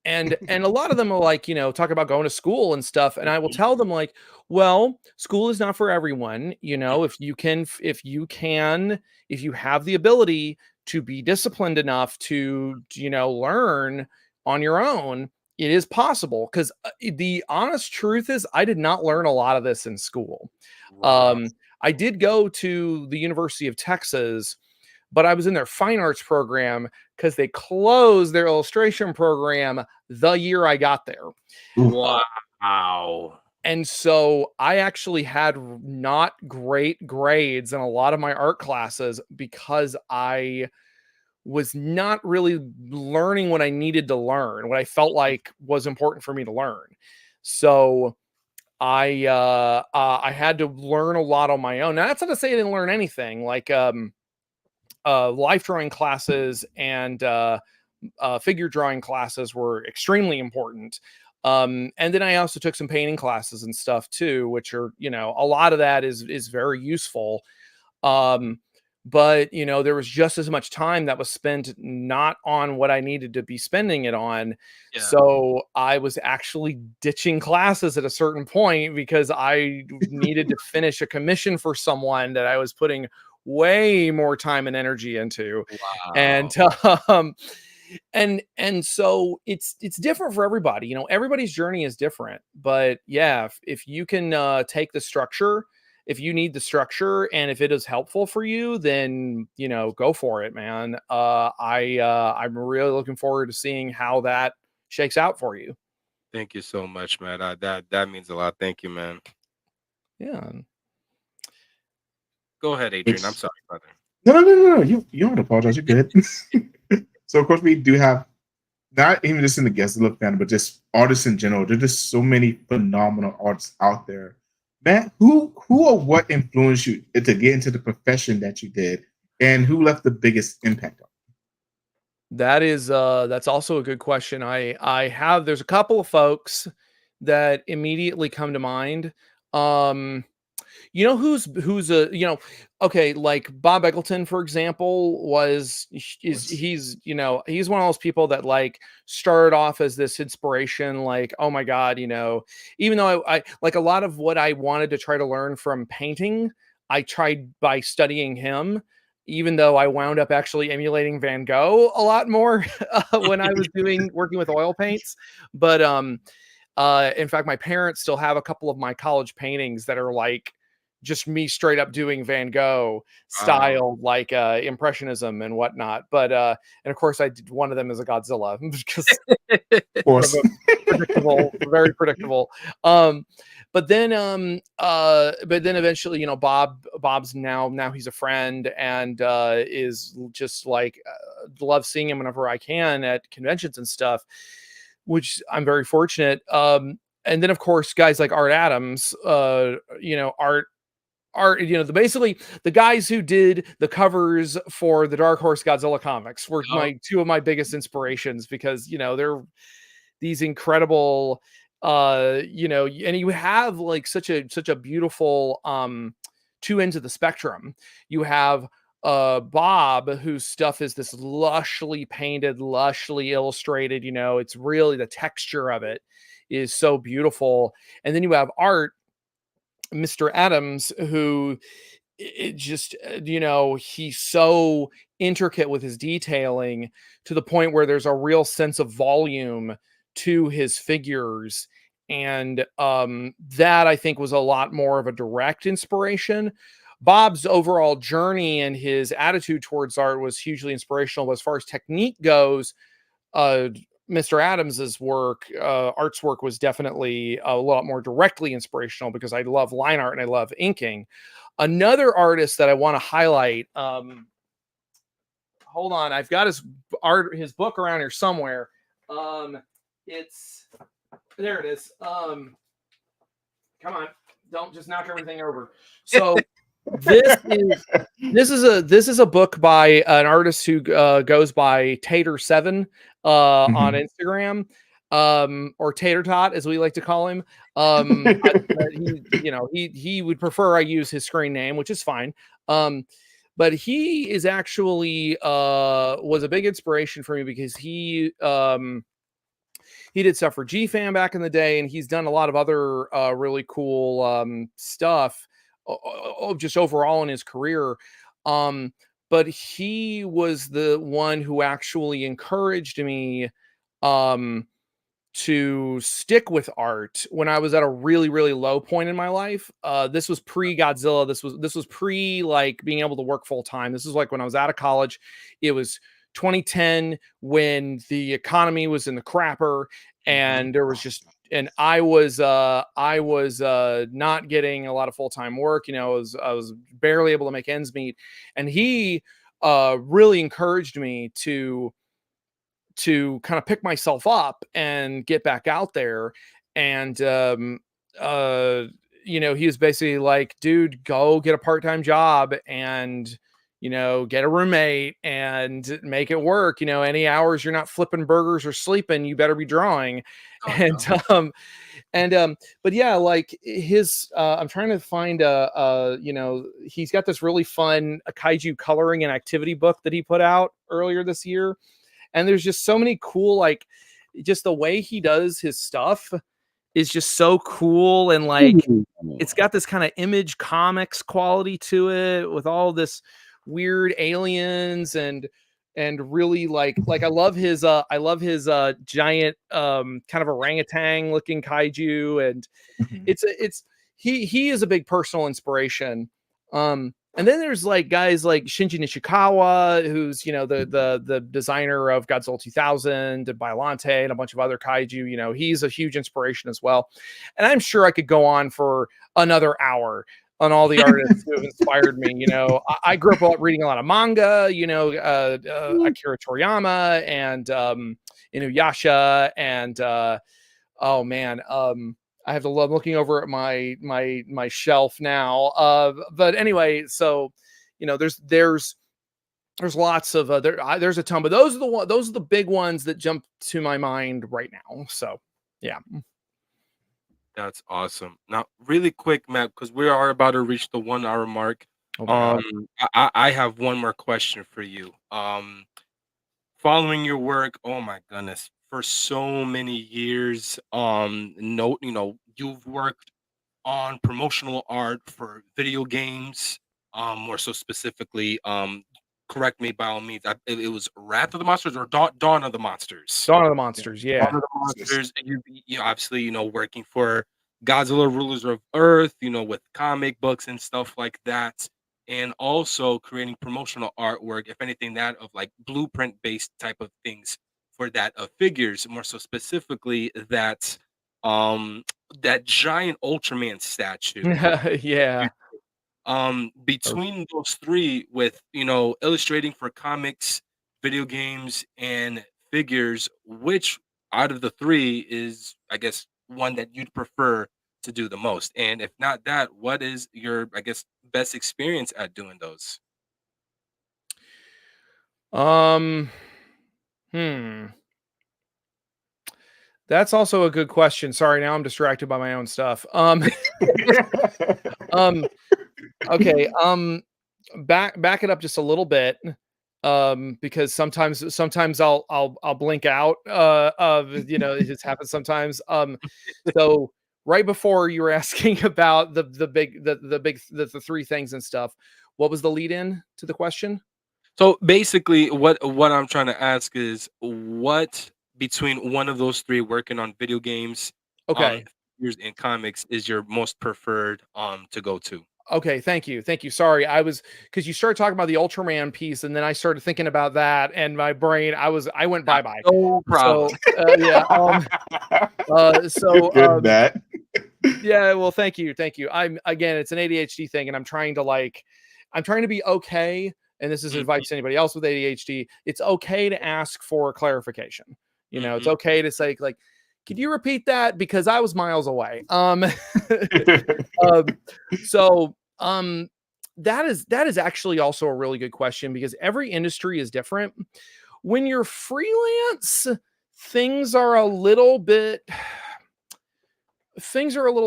and a lot of them are like, talk about going to school and stuff. And I will tell them like, well, school is not for everyone. If you have the ability to be disciplined enough to, learn on your own, it is possible. Because the honest truth is, I did not learn a lot of this in school. I did go to the University of Texas, but I was in their fine arts program because they closed their illustration program the year I got there. Wow. And so I actually had not great grades in a lot of my art classes because I was not really learning what I needed to learn, what I felt like was important for me to learn. So I had to learn a lot on my own. Now that's not to say I didn't learn anything. Like life drawing classes and figure drawing classes were extremely important. And then I also took some painting classes and stuff too, which are, a lot of that is very useful. But there was just as much time that was spent not on what I needed to be spending it on. Yeah. So I was actually ditching classes at a certain point because I needed to finish a commission for someone that I was putting way more time and energy into. Wow. And so it's different for everybody. Everybody's journey is different. But yeah, if you can take the structure, if you need the structure, and if it is helpful for you, then go for it, man. I'm really looking forward to seeing how that shakes out for you. Thank you so much, man. That means a lot. Thank you, man. Yeah. Go ahead, Adrian. I'm sorry, brother. No. You don't apologize. You're good. So of course we do have not even just in the Godzilla fan, but just artists in general. There's just so many phenomenal artists out there. Matt, who or what influenced you to get into the profession that you did, and who left the biggest impact on you? That's also a good question. There's a couple of folks that immediately come to mind. Okay, like Bob Eggleton, for example, he's one of those people that like started off as this inspiration, like, oh my God, even though I like a lot of what I wanted to try to learn from painting, I tried by studying him, even though I wound up actually emulating Van Gogh a lot more when I was working with oil paints. But in fact, my parents still have a couple of my college paintings that are like just me straight up doing Van Gogh style, like impressionism and whatnot. But and of course I did one of them as a Godzilla because Of course. predictable, very predictable. But then eventually, Bob's now he's a friend and is just like love seeing him whenever I can at conventions and stuff, which I'm very fortunate. And then of course guys like Art Adams, basically the guys who did the covers for the Dark Horse Godzilla comics were two of my biggest inspirations because, they're these incredible, and you have like such a beautiful, two ends of the spectrum. You have Bob, whose stuff is this lushly painted, lushly illustrated, it's really the texture of it is so beautiful. And then you have Art, Mr. Adams, who he's so intricate with his detailing to the point where there's a real sense of volume to his figures. And that I think was a lot more of a direct inspiration. Bob's overall journey and his attitude towards art was hugely inspirational. But as far as technique goes, Mr. Adams's work, Art's work, was definitely a lot more directly inspirational because I love line art and I love inking. Another artist that I want to highlight, hold on, I've got his book around here somewhere. There it is. Come on, Don't just knock everything over. So this is a book by an artist who goes by Tater7 on Instagram, or Tater Tot as we like to call him. He would prefer I use his screen name, which is fine. But he is actually was a big inspiration for me because he did stuff for GFAM back in the day, and he's done a lot of other really cool stuff just overall in his career. But he was the one who actually encouraged me to stick with art when I was at a really, really low point in my life. This was pre-Godzilla. This was pre like being able to work full time. This is like when I was out of college. It was 2010 when the economy was in the crapper, and there was just, and I was not getting a lot of full-time work. I was barely able to make ends meet, and he really encouraged me to kind of pick myself up and get back out there. And he was basically like, dude, go get a part-time job and get a roommate and make it work. Any hours you're not flipping burgers or sleeping, you better be drawing. But yeah, like his I'm trying to find he's got this really fun kaiju coloring and activity book that he put out earlier this year. And there's just so many cool, like, just the way he does his stuff is just so cool. And like, it's got this kind of Image Comics quality to it with all this weird aliens and really like I love his giant kind of orangutan looking kaiju. And he is a big personal inspiration. And then there's like guys like Shinji Nishikawa, who's, the designer of Godzilla 2000 and Biollante and a bunch of other kaiju. He's a huge inspiration as well. And I'm sure I could go on for another hour on all the artists who have inspired me. I grew up reading a lot of manga, Akira Toriyama and Inuyasha and oh man, I have to love looking over at my shelf now. But anyway, so there's lots of there's a ton, but those are the big ones that jump to my mind right now. So yeah. That's awesome. Now, really quick, Matt, because we are about to reach the 1 hour mark. I have one more question for you. Following your work, oh my goodness, for so many years, you've worked on promotional art for video games, more so specifically, correct me by all means. It was Wrath of the Monsters or Dawn of the Monsters. Dawn of the Monsters, yeah. Dawn of the Monsters. You obviously, working for Godzilla Rulers of Earth, with comic books and stuff like that, and also creating promotional artwork, if anything, that of like blueprint based type of things for that of figures, more so specifically that giant Ultraman statue. Yeah. Between those three, with illustrating for comics, video games, and figures, which out of the three is, I guess, one that you'd prefer to do the most? And if not that, what is your, I guess, best experience at doing those? That's also a good question. Sorry, now I'm distracted by my own stuff. Okay. Back it up just a little bit. Because sometimes I'll blink out. It just happens sometimes. So right before you were asking about the three things and stuff, what was the lead in to the question? So basically, what I'm trying to ask is, what between one of those three, working on video games, okay, figures, and comics, is your most preferred to go to? Okay, thank you. Sorry, because you started talking about the Ultraman piece, and then I started thinking about that, and my brain, I went bye-bye. No problem. So, yeah. That. Yeah. Well, thank you. Again, it's an ADHD thing, and I'm trying to be okay. And this is advice to anybody else with ADHD. It's okay to ask for clarification. It's okay to say, like, Could you repeat that? Because I was miles away. So that is actually also a really good question, because every industry is different. When you're freelance, things are a little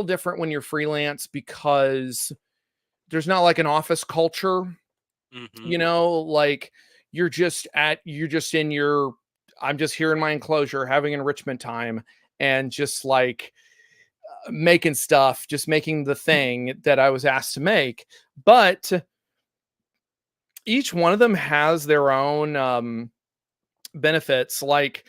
different when you're freelance, because there's not like an office culture, Mhm. like you're just in your, I'm just here in my enclosure having enrichment time, and just like making stuff, just making the thing that I was asked to make. But each one of them has their own benefits. Like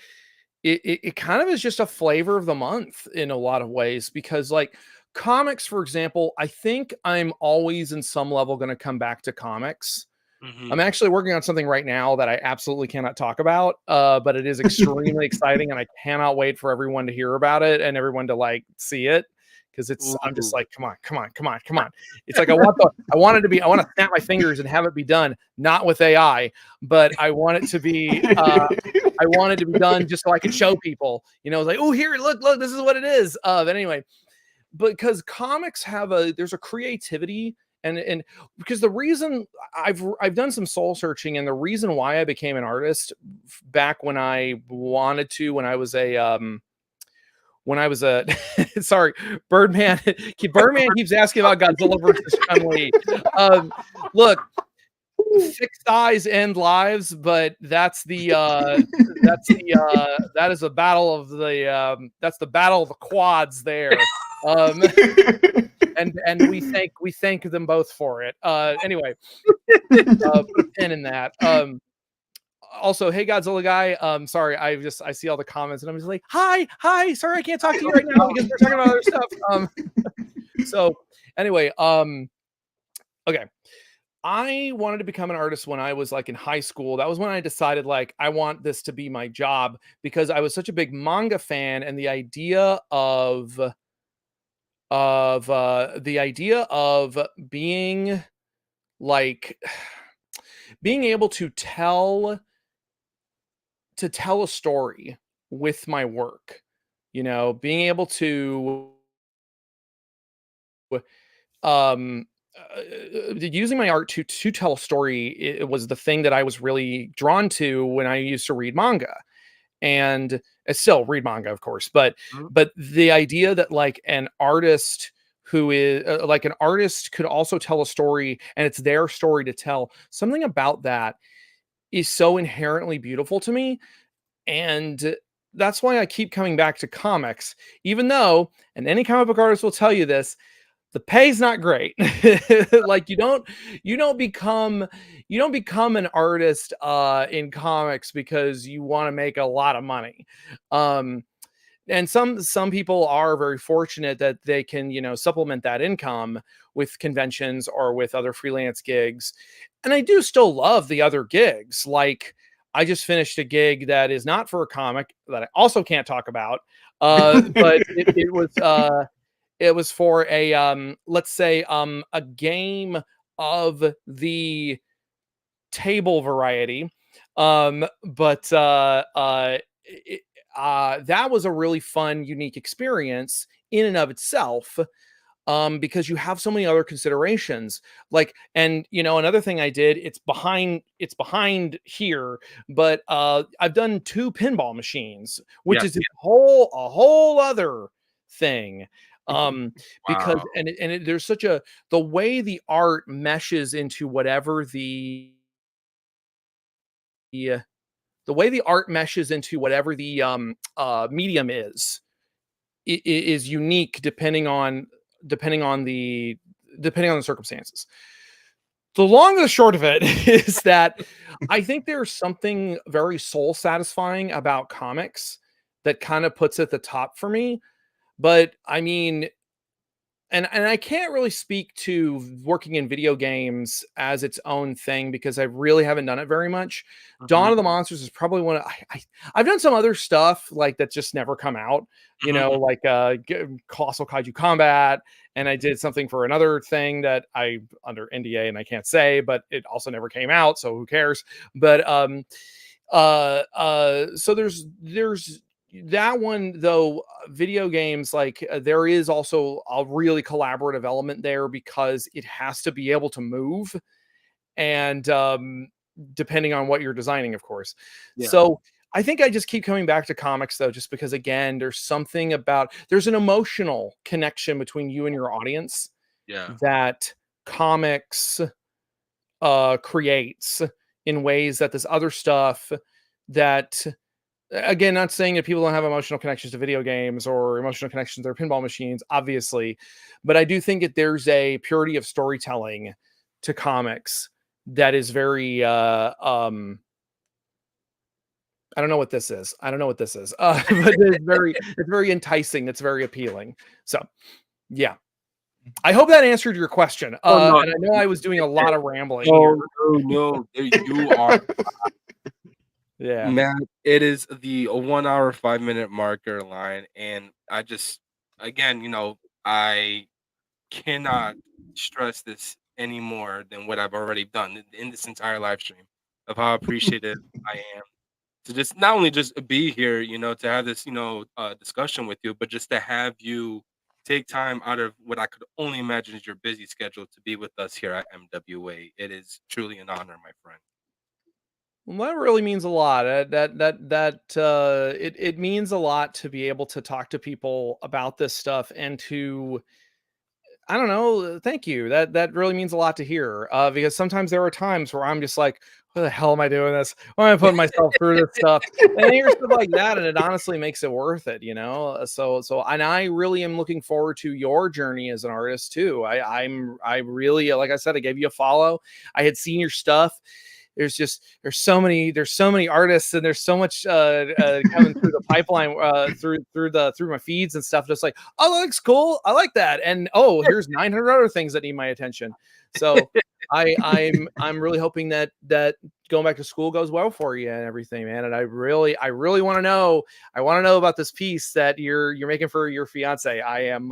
it kind of is just a flavor of the month in a lot of ways, because like comics, for example, I think I'm always in some level going to come back to comics. I'm Mhm. actually working on something right now that I absolutely cannot talk about, but it is extremely exciting, and I cannot wait for everyone to hear about it and everyone to like see it, because I'm just Ooh. like, come on. It's like I want to snap my fingers and have it be done, not with AI, but I want it to be done just so I can show people, like, oh, here, look, this is what it is. But anyway, because comics have there's a creativity, and because the reason I've done some soul searching, and the reason why I became an artist back when I wanted to, when I was sorry, Birdman keeps asking about Godzilla versus Chun-Li. Look, fixed eyes end lives, but that is a battle of that's the battle of the quads there. And we thank them both for it. Anyway, put a pin in that. Also, hey Godzilla guy. Sorry, I see all the comments and I'm just like, hi. Sorry, I can't talk to you right now because we're talking about other stuff. So anyway, okay. I wanted to become an artist when I was like in high school. That was when I decided like I want this to be my job, because I was such a big manga fan, and the idea of being like being able to tell a story with my work, being able to um using my art to tell a story, it was the thing that I was really drawn to when I used to read manga. And I still read manga, of course, but Mhm. the idea that like an artist who is like an artist could also tell a story, and it's their story to tell, something about that is so inherently beautiful to me. And that's why I keep coming back to comics, even though, and any comic book artist will tell you this, the pay's not great. Like you don't become an artist in comics because you want to make a lot of money. Um and some people are very fortunate that they can, supplement that income with conventions or with other freelance gigs. And I do still love the other gigs. Like I just finished a gig that is not for a comic that I also can't talk about. But it was for a let's say a game of the table variety. But it, that was a really fun, unique experience in and of itself, because you have so many other considerations. Like, and another thing I did, it's behind here, but I've done 2 pinball machines, which Yeah. is a whole other thing. Because Wow. there's such the way the art meshes into whatever the way the art meshes into whatever the medium is unique depending on the circumstances. The long and the short of it is that I think there's something very soul satisfying about comics that kind of puts it at the top for me. But I mean, and I can't really speak to working in video games as its own thing, because I really haven't done it very much. Dawn Mhm. of the Monsters is probably one of I've done some other stuff like that's just never come out, Mhm. like Colossal Kaiju Combat, and I did something for another thing that I under NDA and I can't say, but it also never came out, so who cares? But so there's that one though. video games, like there is also a really collaborative element there because it has to be able to move, and depending on what you're designing, of course. Yeah. So I think I just keep coming back to comics though, just because again, there's an emotional connection between you and your audience Yeah. that comics creates in ways that this other stuff that, again, not saying that people don't have emotional connections to video games or emotional connections to their pinball machines, obviously, but I do think that there's a purity of storytelling to comics that is very I don't know what this is. But it's very enticing. It's very appealing. So yeah. I hope that answered your question. Oh, no. And I know I was doing a lot of rambling No, here. no, there you are. Yeah. Matt, it is the 1 hour, 5-minute marker line. And I just, again, I cannot stress this any more than what I've already done in this entire live stream of how appreciative I am to just not only just be here, to have this, discussion with you, but just to have you take time out of what I could only imagine is your busy schedule to be with us here at MWA. It is truly an honor, my friend. Well, that really means a lot. It means a lot to be able to talk to people about this stuff and to, I don't know. Thank you. That really means a lot to hear. Because sometimes there are times where I'm just like, "What the hell am I doing this? Why am I putting myself through this stuff?" And I hear stuff like that, and it honestly makes it worth it. And I really am looking forward to your journey as an artist too. I really, like I said, I gave you a follow. I had seen your stuff. There's so many artists, and there's so much coming through the pipeline, through my feeds and stuff. Just like, oh, that looks cool. I like that. And oh, here's 900 other things that need my attention. So I'm really hoping that going back to school goes well for you and everything, man. And I really want to know. I want to know about this piece that you're making for your fiance. I am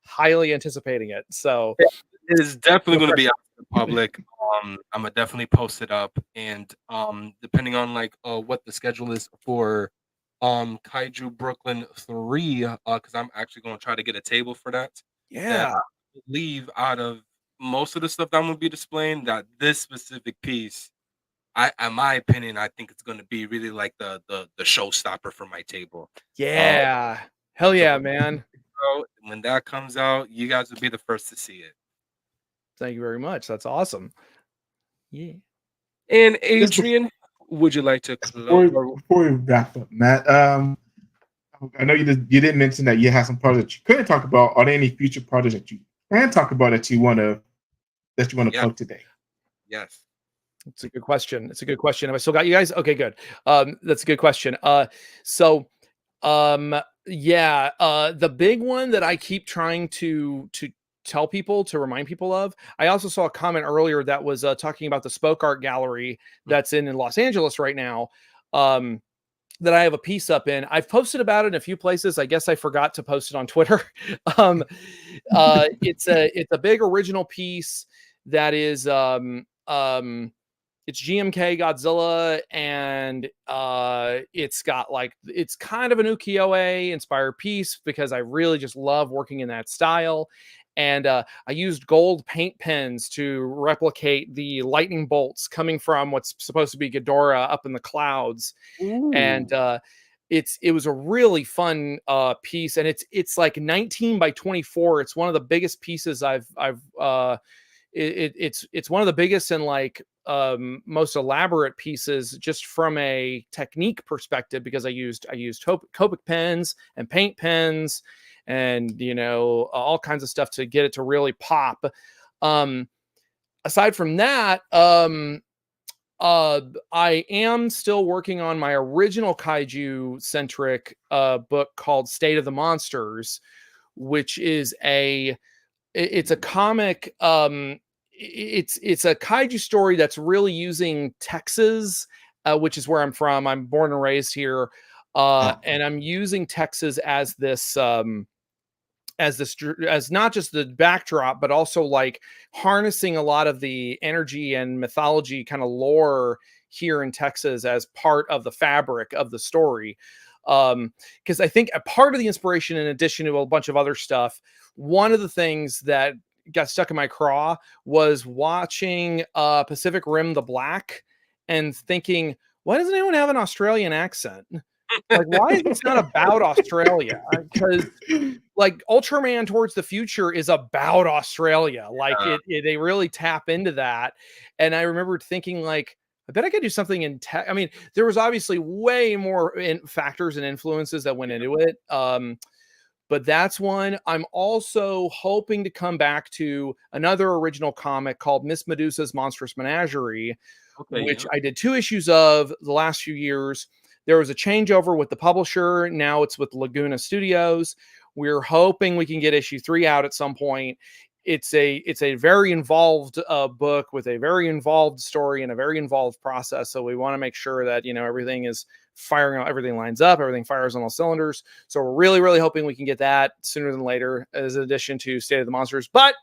highly anticipating it. So it is definitely going to be out to the public. I'm gonna definitely post it up, and depending on what the schedule is for Kaiju Brooklyn 3, because I'm actually going to try to get a table for that. yeah. I believe out of most of the stuff that I'm going to be displaying, that this specific piece, in my opinion, I think it's going to be really like the showstopper for my table. Yeah. Hell yeah, man. When that comes out, you guys will be the first to see it. Thank you very much. That's awesome. Yeah. And Adrian, would you like to close? Before we wrap up, Matt, I know you didn't mention that you have some projects that you couldn't talk about. Are there any future projects that you can talk about that you want to plug today? Yes. It's a good question. Have I still got you guys? Okay, good. That's a good question. The big one that I keep trying to tell people, to remind people of, I also saw a comment earlier that was talking about the Spoke Art Gallery that's in Los Angeles right now, that I have a piece up in. I've posted about it in a few places. I guess I forgot to post it on Twitter. It's a big original piece that is it's GMK Godzilla, and it's kind of an ukiyo-e inspired piece because I really just love working in that style. And I used gold paint pens to replicate the lightning bolts coming from what's supposed to be Ghidorah up in the clouds. Ooh. And it was a really fun piece, and it's like 19 by 24. It's one of the biggest pieces it's one of the biggest and most elaborate pieces, just from a technique perspective, because I used Copic pens and paint pens and all kinds of stuff to get it to really pop. Aside from that, I am still working on my original kaiju centric book called State of the Monsters, which is it's a comic. It's a kaiju story that's really using Texas, which is where I'm from. I'm born and raised here. And I'm using Texas as not just the backdrop, but also harnessing a lot of the energy and mythology kind of lore here in Texas as part of the fabric of the story. Because I think a part of the inspiration, in addition to a bunch of other stuff, one of the things that got stuck in my craw was watching Pacific Rim the Black and thinking, why doesn't anyone have an Australian accent? Like, why is this not about Australia? Because like Ultraman Towards the Future is about Australia. Like they really tap into that. And I remember thinking like, I bet I could do something in tech. I mean, there was obviously way more factors and influences that went into it. But that's one. I'm also hoping to come back to another original comic called Miss Medusa's Monstrous Menagerie, which I did 2 issues of the last few years. There was a changeover with the publisher. Now it's with Laguna Studios. We're hoping we can get issue 3 out at some point. It's a very involved book with a very involved story and a very involved process. So we want to make sure that, everything is firing out, everything lines up, everything fires on all cylinders. So we're really, really hoping we can get that sooner than later as an addition to State of the Monsters. But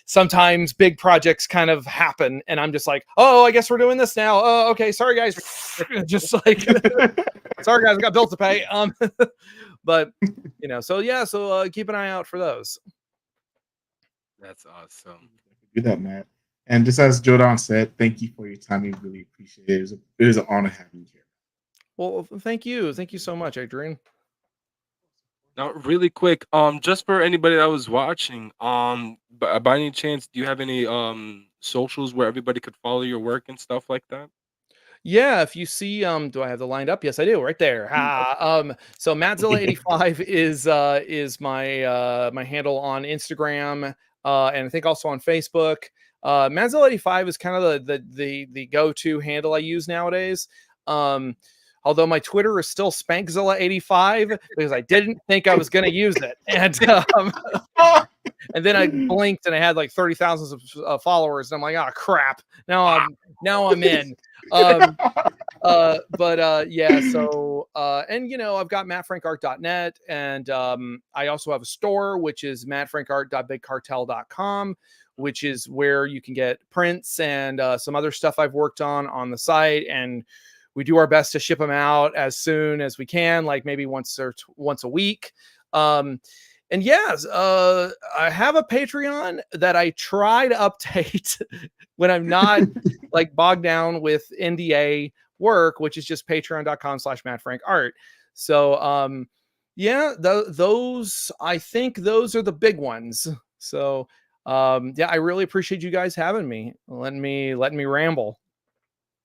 sometimes big projects kind of happen and I'm just like, oh, I guess we're doing this now. Oh, okay. Sorry guys. Just like, sorry guys, I got bills to pay. But so keep an eye out for those. That's awesome. Do that, Matt. And just as Jordan said, thank you for your time. We really appreciate it. It was an honor having you here. Well, thank you. Thank you so much, Adrian. Now, really quick, just for anybody that was watching, by any chance, do you have any socials where everybody could follow your work and stuff like that? Yeah, if you see, do I have the lined up? Yes, I do, right there. So Mattzilla85 is my my handle on Instagram, and I think also on Facebook. Mattzilla85 is kind of the go-to handle I use nowadays. Although my Twitter is still Spankzilla85 because I didn't think I was going to use it, and then I blinked and I had like 30,000 followers, and I'm like, oh crap! Now I'm in. Yeah. So and I've got mattfrankart.net, and I also have a store which is mattfrankart.bigcartel.com, which is where you can get prints and some other stuff I've worked on the site, and we do our best to ship them out as soon as we can, like maybe once a week. And yes, I have a Patreon that I try to update when I'm not like bogged down with NDA work, which is just patreon.com/mattfrankart. So, those, I think those are the big ones. So, I really appreciate you guys having me, letting me ramble.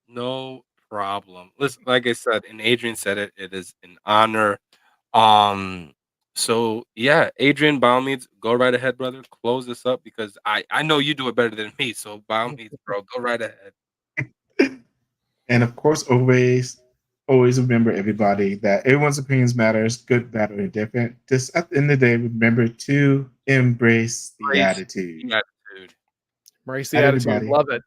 No problem. Listen, like I said, and Adrian said it, it is an honor. So yeah, Adrian, by all means, go right ahead, brother. Close this up because I know you do it better than me. So by all means, bro, go right ahead. And of course, always remember, everybody, that everyone's opinions matters, good, bad, or indifferent. Just at the end of the day, remember to embrace the attitude. Embrace the attitude. Love it.